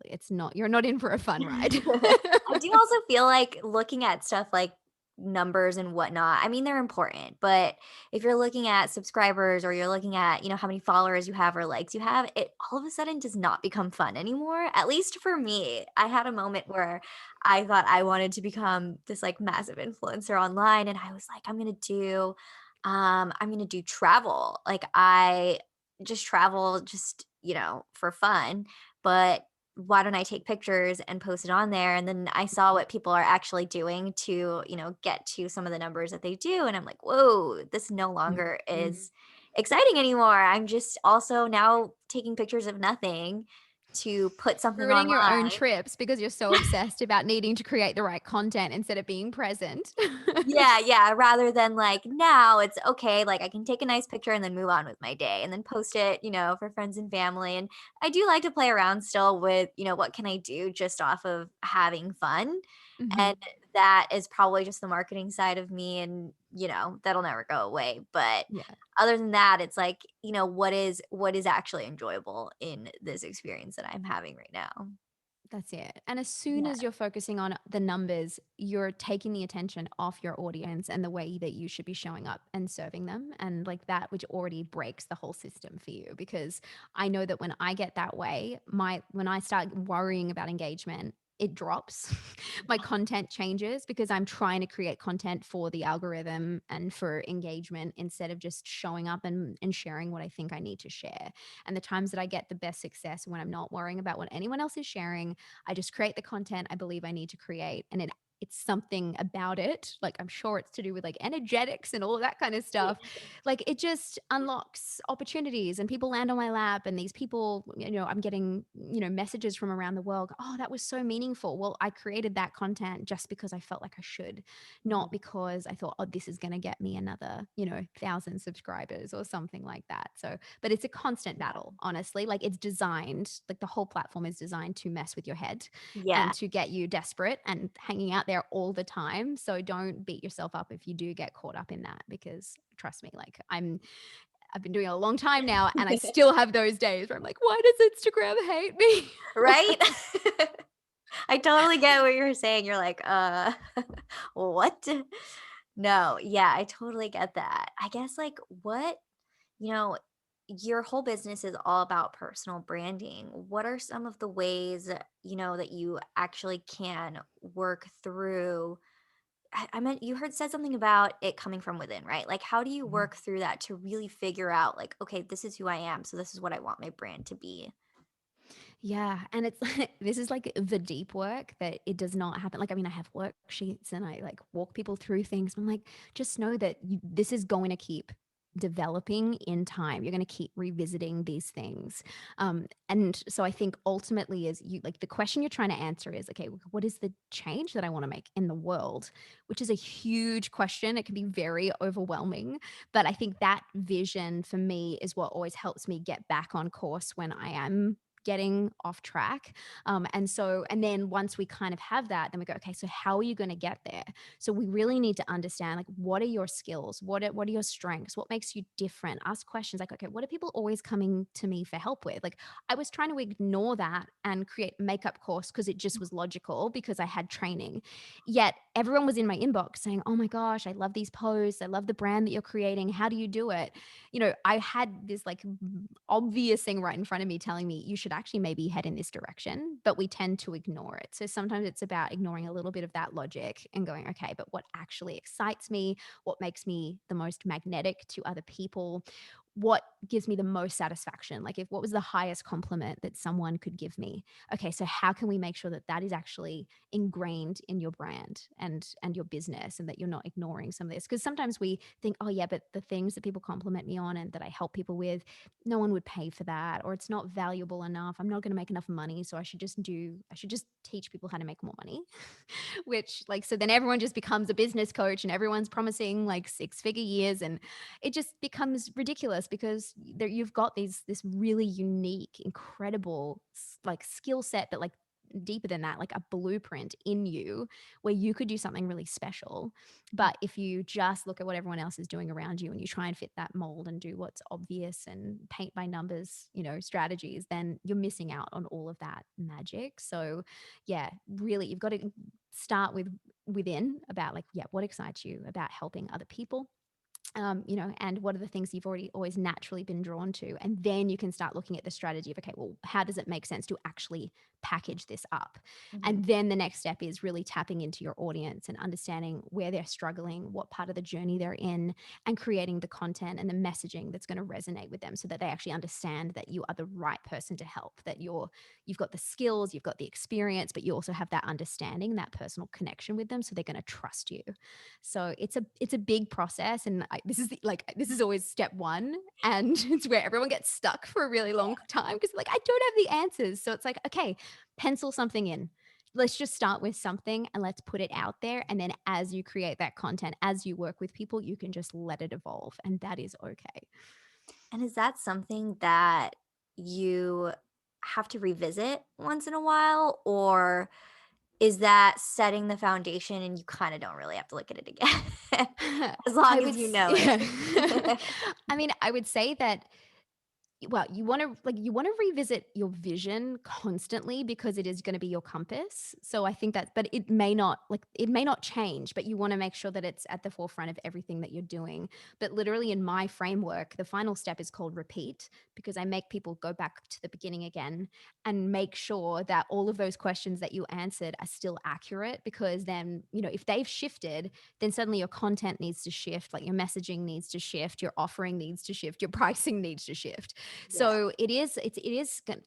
it's not you're not in for a fun ride. I do also feel like looking at stuff like numbers and whatnot, I mean, they're important, but if you're looking at subscribers or you're looking at, how many followers you have or likes you have, it all of a sudden does not become fun anymore. At least for me, I had a moment where I thought I wanted to become this like massive influencer online, and I was like, I'm going to do travel. Like I just travel just, for fun, but why don't I take pictures and post it on there? And then I saw what people are actually doing to, get to some of the numbers that they do. And I'm like, whoa, this no longer Mhm. is exciting anymore. I'm just also now taking pictures of nothing to put something Ruining your own online. trips because you're so obsessed about needing to create the right content instead of being present. Yeah, yeah, rather than, like, now it's okay, like, I can take a nice picture and then move on with my day and then post it, for friends and family, and I do like to play around still with, what can I do just off of having fun, and Mhm. that is probably just the marketing side of me, and, that'll never go away, but Yeah. other than that, it's like, what is actually enjoyable in this experience that I'm having right now. That's it. And as soon Yeah. as you're focusing on the numbers, you're taking the attention off your audience and the way that you should be showing up and serving them. And like that, which already breaks the whole system for you. Because I know that when I get that way, when I start worrying about engagement, it drops. My content changes because I'm trying to create content for the algorithm and for engagement instead of just showing up and sharing what I think I need to share. And the times that I get the best success when I'm not worrying about what anyone else is sharing, I just create the content I believe I need to create, and it's something about it. Like, I'm sure it's to do with like energetics and all of that kind of stuff. Like, it just unlocks opportunities and people land on my lap, and these people, I'm getting, messages from around the world. Oh, that was so meaningful. Well, I created that content just because I felt like I should, not Mhm. because I thought, oh, this is going to get me another, 1,000 subscribers or something like that. So, but it's a constant battle, honestly. Like, it's designed, like the whole platform is designed to mess with your head and Yeah. to get you desperate and hanging out there all the time. So don't beat yourself up if you do get caught up in that, because trust me, like, I've been doing it a long time now and I still have those days where I'm like, why does Instagram hate me? Right? I totally get what you're saying. You're like, what? No, yeah, I totally get that. I guess like what, you know, your whole business is all about personal branding. What are some of the ways, that you actually can work through? I meant you heard said something about it coming from within, right? Like, how do you Mhm. work through that to really figure out, like, okay, this is who I am, so this is what I want my brand to be? Yeah, and it's like this is like the deep work that it does not happen. Like, I mean, I have worksheets and I like walk people through things. I'm like, just know that this is going to keep developing in time. You're going to keep revisiting these things. And so I think ultimately is you like the question you're trying to answer is, okay, what is the change that I want to make in the world? Which is a huge question. It can be very overwhelming. But I think that vision for me is what always helps me get back on course when I am getting off track. And then once we kind of have that, then we go, okay, so how are you going to get there? So we really need to understand, like, what are your skills? What are your strengths? What makes you different? Ask questions like, okay, what are people always coming to me for help with? Like, I was trying to ignore that and create a makeup course because it just was logical because I had training. Yet everyone was in my inbox saying, oh my gosh, I love these posts. I love the brand that you're creating. How do you do it? I had this like obvious thing right in front of me telling me you should actually maybe head in this direction, but we tend to ignore it. So sometimes it's about ignoring a little bit of that logic and going, okay, but what actually excites me? What makes me the most magnetic to other people? What gives me the most satisfaction? Like, if what was the highest compliment that someone could give me? Okay, so how can we make sure that that is actually ingrained in your brand and your business, and that you're not ignoring some of this? Because sometimes we think, oh yeah, but the things that people compliment me on and that I help people with, no one would pay for that, or it's not valuable enough. I'm not going to make enough money, so I should just teach people how to make more money. Which, like, so then everyone just becomes a business coach and everyone's promising like six-figure years, and it just becomes ridiculous because there you've got this really unique, incredible like skill set, but like deeper than that, like a blueprint in you where you could do something really special. But if you just look at what everyone else is doing around you and you try and fit that mold and do what's obvious and paint by numbers, strategies, then you're missing out on all of that magic. So yeah, really, you've got to start within about, like, yeah, what excites you about helping other people, and what are the things you've already always naturally been drawn to? And then you can start looking at the strategy of, okay, well, how does it make sense to actually package this up? Mhm. And then the next step is really tapping into your audience and understanding where they're struggling, what part of the journey they're in, and creating the content and the messaging that's going to resonate with them so that they actually understand that you are the right person to help, that you've got the skills, you've got the experience, but you also have that understanding, that personal connection with them, so they're going to trust you. So it's a big process, and this is always step 1, and it's where everyone gets stuck for a really long time because, like, I don't have the answers. So it's like, okay, pencil something in. Let's just start with something and let's put it out there, and then as you create that content, as you work with people, you can just let it evolve, and that is okay. And is that something that you have to revisit once in a while, or is that setting the foundation and you kinda don't really have to look at it again as I long as would you s know yeah. it? I mean, I would say that, well, you want to revisit your vision constantly because it is going to be your compass. So I think that, but it may not change, but you want to make sure that it's at the forefront of everything that you're doing. But literally in my framework, the final step is called repeat, because I make people go back to the beginning again and make sure that all of those questions that you answered are still accurate, because then, if they've shifted, then suddenly your content needs to shift, like your messaging needs to shift, your offering needs to shift, your pricing needs to shift. Yeah. So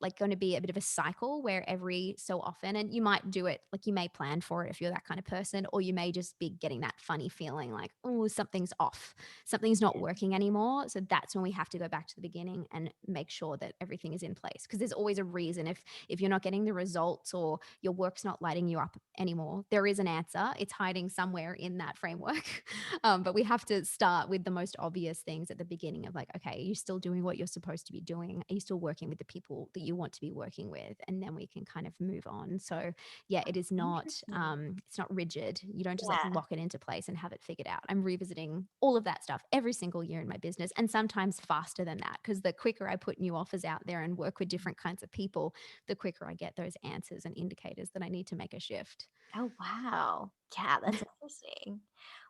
like going to be a bit of a cycle where every so often, and you might do it like you may plan for it if you're that kind of person, or you may just be getting that funny feeling like, oh, something's off, something's not working anymore. So that's when we have to go back to the beginning and make sure that everything is in place, because there's always a reason. If you're not getting the results or your work's not lighting you up anymore, there is an answer. It's hiding somewhere in that framework. But we have to start with the most obvious things at the beginning of like, okay, are you still doing what you're supposed to be doing? Are you still working with the people that you want to be working with? And then we can kind of move on. So yeah, Interesting. it's not rigid. You don't just like Yeah. lock it into place and have it figured out. I'm revisiting all of that stuff every single year in my business, and sometimes faster than that, because the quicker I put new offers out there and work with different kinds of people, the quicker I get those answers and indicators that I need to make a shift. Oh, wow. Yeah, that's interesting.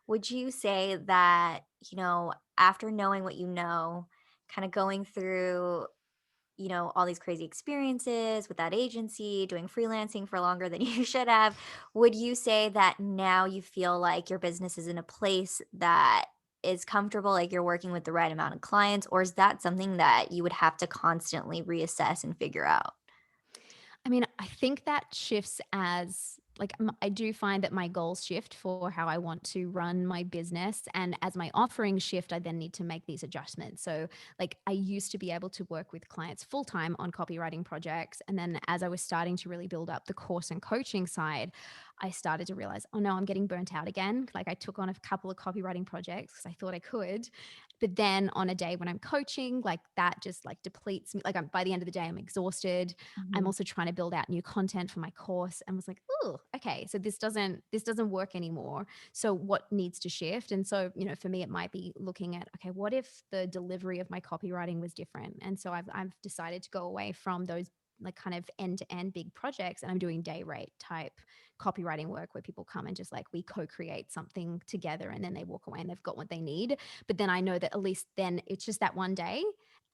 Would you say that, after knowing what you know, kind of going through, all these crazy experiences with that agency, doing freelancing for longer than you should have, would you say that now you feel like your business is in a place that is comfortable, like you're working with the right amount of clients, or is that something that you would have to constantly reassess and figure out? I mean, I think that shifts as like I do find that my goals shift for how I want to run my business, and as my offerings shift, I then need to make these adjustments. So, like I used to be able to work with clients full time on copywriting projects, and then as I was starting to really build up the course and coaching side, I started to realize, oh no, I'm getting burnt out again. Like I took on a couple of copywriting projects because I thought I could, but then on a day when I'm coaching, like that just like depletes me. Like by the end of the day, I'm exhausted. I'm Mhm. also trying to build out new content for my course, and was like, oh, okay, so this doesn't work anymore. So what needs to shift? And so, for me, it might be looking at, okay, what if the delivery of my copywriting was different? And so I've decided to go away from those like kind of end to end big projects, and I'm doing day rate type copywriting work where people come and just like we co-create something together, and then they walk away and they've got what they need. But then I know that at least then it's just that one day,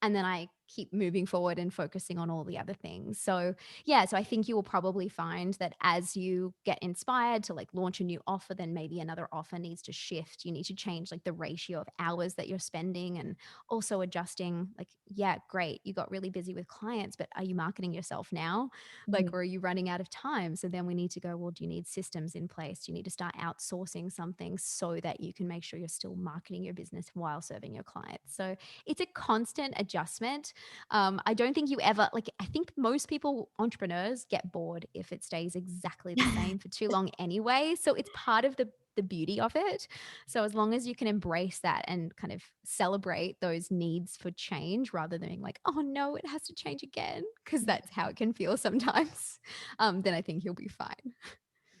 and then I keep moving forward and focusing on all the other things. So, yeah, so I think you will probably find that as you get inspired to like launch a new offer, then maybe another offer needs to shift. You need to change like the ratio of hours that you're spending, and also adjusting like, yeah, great, you got really busy with clients, but are you marketing yourself now? Like, Mhm. or are you running out of time? So then we need to go, well, do you need systems in place? Do you need to start outsourcing something so that you can make sure you're still marketing your business while serving your clients? So it's a constant adjustment. I don't think you ever like. I think most people, entrepreneurs, get bored if it stays exactly the same for too long anyway. So it's part of the beauty of it. So as long as you can embrace that and kind of celebrate those needs for change rather than being like, oh no, it has to change again, because that's how it can feel sometimes. Then I think you'll be fine.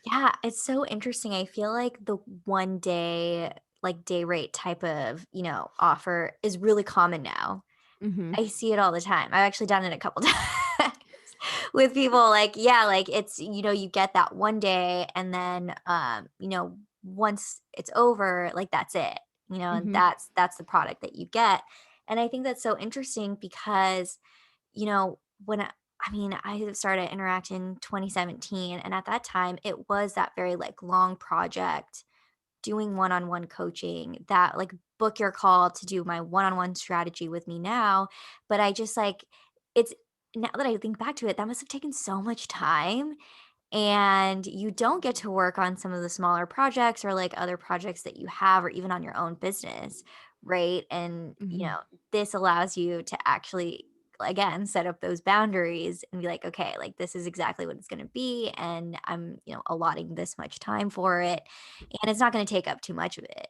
Yeah, it's so interesting. I feel like the one day, like day rate type of, offer is really common now. Hmm. I see it all the time. I've actually done it a couple times with people like, yeah, like it's, you get that one day and then once it's over, like that's it. And Hmm. that's the product that you get. And I think that's so interesting because when I mean, I started Interact in 2017, and at that time, it was that very like long project doing one-on-one coaching that like book your call to do my one-on-one strategy with me now. But I just like it's now that I think back to it, that must have taken so much time and you don't get to work on some of the smaller projects or like other projects that you have or even on your own business, right? And Hmm. this allows you to actually again set up those boundaries and be like, okay, like this is exactly what it's going to be and I'm allotting this much time for it and it's not going to take up too much of it.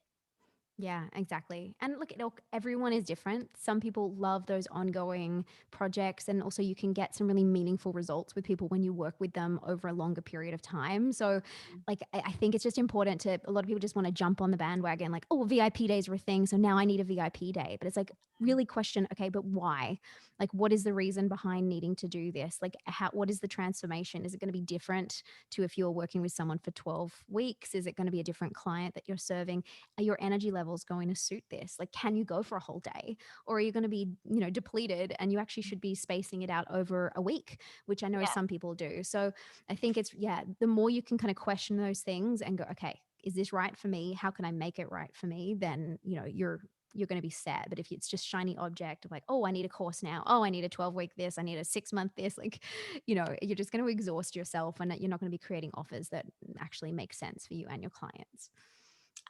Yeah, exactly. And look, everyone is different. Some people love those ongoing projects, and also you can get some really meaningful results with people when you work with them over a longer period of time. So, like, I think it's just important to, a lot of people just want to jump on the bandwagon, like, oh, VIP days are a thing. So now I need a VIP day. But it's like, really question, okay, but why? Like, what is the reason behind needing to do this? Like, what is the transformation? Is it going to be different to if you're working with someone for 12 weeks? Is it going to be a different client that you're serving? Are your energy levels going to suit this? Like, can you go for a whole day? Or are you going to be, depleted, and you actually should be spacing it out over a week, which I know Yeah. some people do. So I think it's, yeah, the more you can kind of question those things and go, okay, is this right for me? How can I make it right for me? Then, you're you're going to be set. But if it's just shiny object of like, oh, I need a course now. Oh, I need a 12-week this. I need a 6-month this. Like, you're just going to exhaust yourself and you're not going to be creating offers that actually make sense for you and your clients.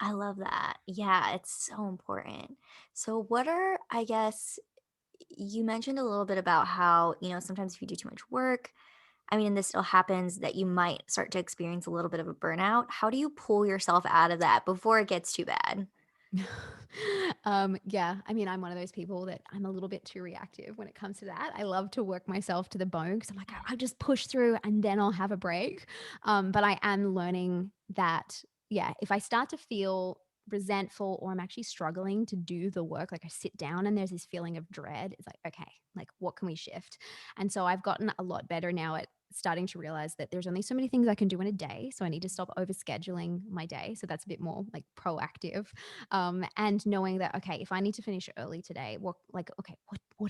I love that. Yeah, it's so important. So, what are, I guess, you mentioned a little bit about how, sometimes if you do too much work, I mean, and this still happens, that you might start to experience a little bit of a burnout. How do you pull yourself out of that before it gets too bad? Yeah, I mean, I'm one of those people that I'm a little bit too reactive when it comes to that. I love to work myself to the bone because I'm like, I'll just push through and then I'll have a break. But I am learning that, yeah, if I start to feel resentful or I'm actually struggling to do the work, like I sit down and there's this feeling of dread, it's like, okay, like what can we shift? And so I've gotten a lot better now at starting to realize that there's only so many things I can do in a day. So I need to stop over scheduling my day. So that's a bit more like proactive, and knowing that, okay, if I need to finish early today, what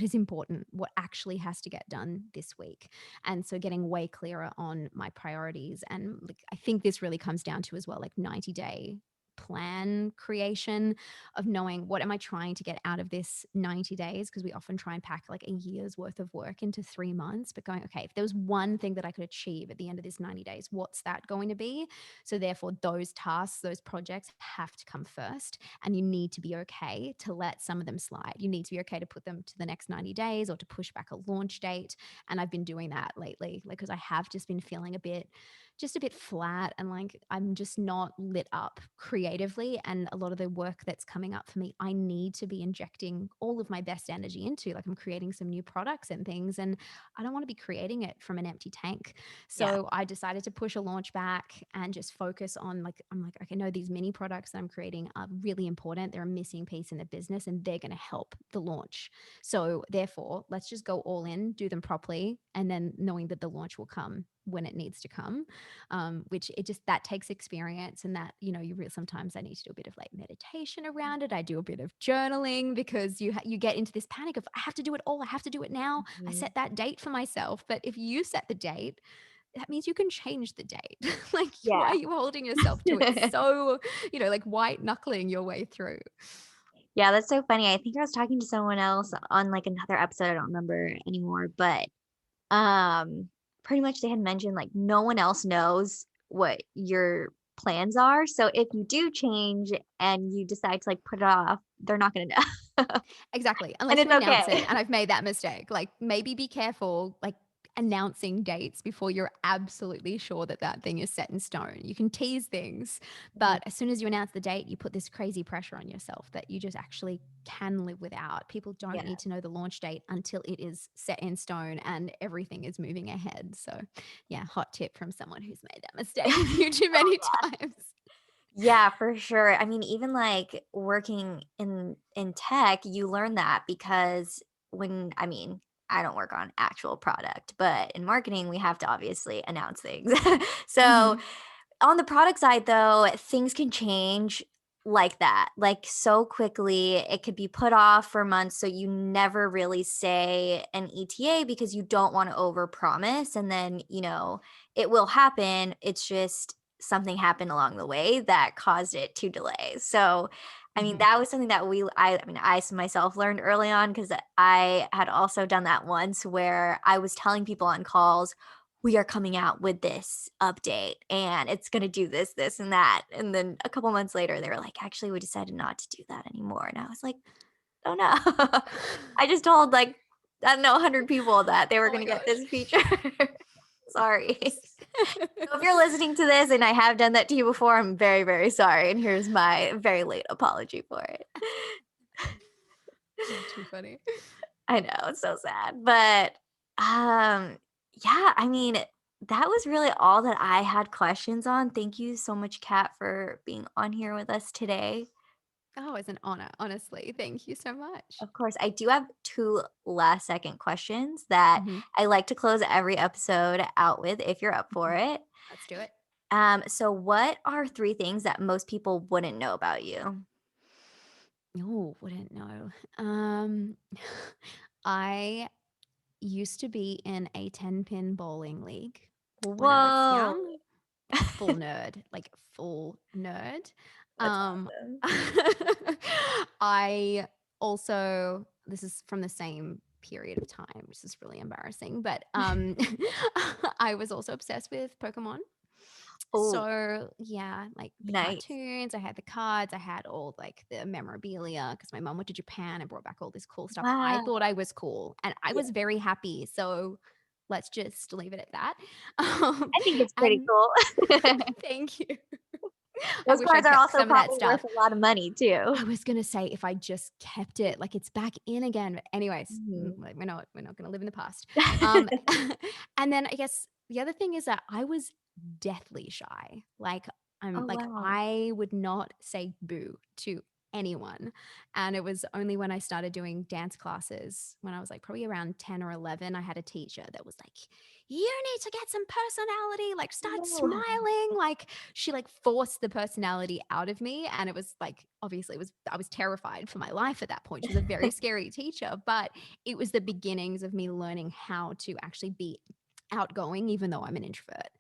is important, what actually has to get done this week. And so getting way clearer on my priorities. And like, I think this really comes down to as well, like 90-day plan creation of knowing what am I trying to get out of this 90 days, because we often try and pack like a year's worth of work into 3 months, but going, okay, if there was one thing that I could achieve at the end of this 90 days, what's that going to be? So therefore those tasks, those projects have to come first, and you need to be okay to let some of them slide. You need to be okay to put them to the next 90 days or to push back a launch date. And I've been doing that lately, like, because I have just been feeling a bit flat, and like I'm just not lit up creatively. And a lot of the work that's coming up for me, I need to be injecting all of my best energy into. Like I'm creating some new products and things, and I don't want to be creating it from an empty tank. Yeah. So I decided to push a launch back and just focus on, like, I'm like, okay, no, these mini products that I'm creating are really important. They're a missing piece in the business and they're going to help the launch. So therefore, let's just go all in, do them properly, and then knowing that the launch will come when it needs to come. Which it just, that takes experience, and that, sometimes I need to do a bit of like meditation around it. I do a bit of journaling because you get into this panic of I have to do it all. I have to do it now. I Mhm. set that date for myself. But if you set the date, that means you can change the date. Like, why are Yeah. you holding yourself to it so, like white knuckling your way through? Yeah, that's so funny. I think I was talking to someone else on like another episode. I don't remember anymore, but um pretty much they had mentioned like no one else knows what your plans are. So if you do change and you decide to like put it off, they're not going to know. Exactly, And unless you it's announce it, okay. and I've made that mistake. Like, maybe be careful, like, announcing dates before you're absolutely sure that that thing is set in stone. You can tease things, Mhm. but as soon as you announce the date, you put this crazy pressure on yourself that you just actually can live without. People don't Yeah. need to know the launch date until it is set in stone and everything is moving ahead. So, yeah, hot tip from someone who's made that mistake a few too Oh, many yeah. times. Yeah, for sure. I mean, even like working in tech, you learn that because I don't work on actual product, but in marketing, we have to obviously announce things. So, Mhm. on the product side though, things can change like that, like so quickly. It could be put off for months, so you never really say an ETA because you don't want to overpromise, and then, it will happen. It's just something happened along the way that caused it to delay. So, I mean, Mhm. that was something that I myself learned early on because I had also done that once where I was telling people on calls, we are coming out with this update and it's going to do this, this, and that. And then a couple months later, they were like, actually, we decided not to do that anymore. And I was like, oh no. I just told like, I don't know, 100 people that they were Oh going my to get gosh. this feature. Sorry. So if you're listening to this and I have done that to you before, I'm very, very sorry. And here's my very late apology for it. Oh, too funny. I know, it's so sad. But yeah, I mean, that was really all that I had questions on. Thank you so much, Kat, for being on here with us today. Oh, it's an honor, honestly. Thank you so much. Of course, I do have two last second questions that Mhm, I like to close every episode out with if you're up for mhm. it. Let's do it. So what are three things that most people wouldn't know about you? Oh, wouldn't know. Um, I used to be in a 10-pin bowling league. Well, when I was Whoa. young, full nerd, like full nerd. That's Um, awesome. I also this is from the same period of time, which is really embarrassing, but, I was also obsessed with Pokemon. Oh, So, yeah, like the nice. cartoons, I had the cards, I had all like the memorabilia because my mom went to Japan and brought back all this cool stuff. I Wow. thought I was cool and I Yeah, was very happy. So let's just leave it at that. I think it's pretty And cool. thank you. I Those wish cards I'd are kept also some of that probably stuff. worth a lot of money too. I was gonna say if I just kept it, like it's back in again. But anyways, Mhm. like we're not gonna live in the past. And then I guess the other thing is that I was deathly shy. Like I'm Oh, like wow. I would not say boo to anyone. And it was only when I started doing dance classes when I was like probably around 10 or 11, I had a teacher that was like, you need to get some personality, like start No. smiling. Like she like forced the personality out of me. And it was like, obviously, it was, I was terrified for my life at that point. She was a very scary teacher, but it was the beginnings of me learning how to actually be outgoing, even though I'm an introvert.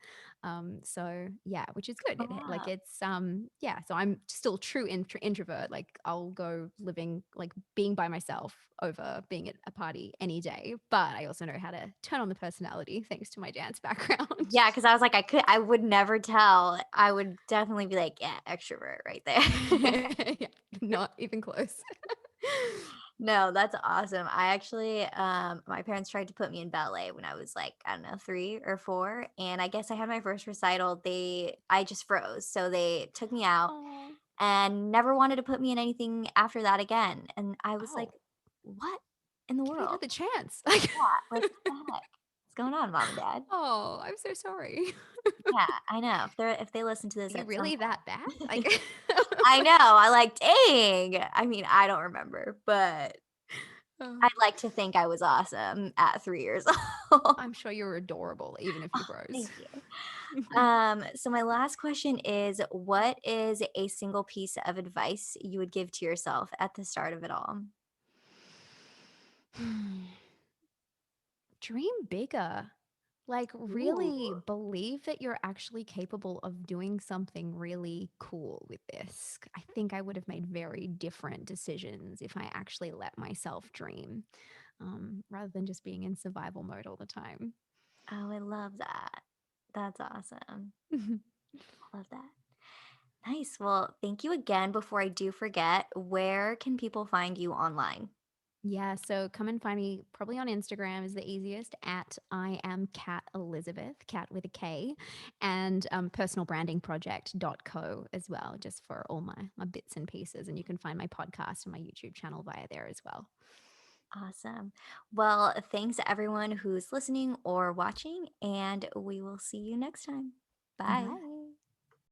So yeah, which is good. Like Wow. it's yeah. So I'm still true introvert. Like I'll go living like being by myself over being at a party any day. But I also know how to turn on the personality thanks to my dance background. Yeah, because I was like, I would never tell. I would definitely be like, "Yeah, extrovert right there." Yeah, not even close. No, that's awesome. I actually, my parents tried to put me in ballet when I was like, I don't know, 3 or 4, and I guess I had my first recital. I just froze, so they took me out Oh, and never wanted to put me in anything after that again, and I was like, oh, "What in the give me world?" another chance. Like, Yeah, like, "What the heck? What's going on, mom and dad?" oh, I'm so sorry. Yeah, I know. If they listen to Are this you at some really that bad? point. Like, I know, I like, dang. I mean, I don't remember, but oh, I'd like to think I was awesome at 3 years old. I'm sure you're adorable, even if you Oh, froze. thank you. So my last question is, what is a single piece of advice you would give to yourself at the start of it all? Dream bigger. Like, Ooh. really believe that you're actually capable of doing something really cool with this. I think I would have made very different decisions if I actually let myself dream, rather than just being in survival mode all the time. Oh, I love that. That's awesome. I love that. Nice. Well, thank you again. Before I do forget, where can people find you online? Yeah, so come and find me probably on Instagram is the easiest at I am Cat Elizabeth, cat with a K, and personalbrandingproject.co as well, just for all my bits and pieces. And you can find my podcast and my YouTube channel via there as well. Awesome. Well, thanks everyone who's listening or watching, and we will see you next time. Bye. Bye.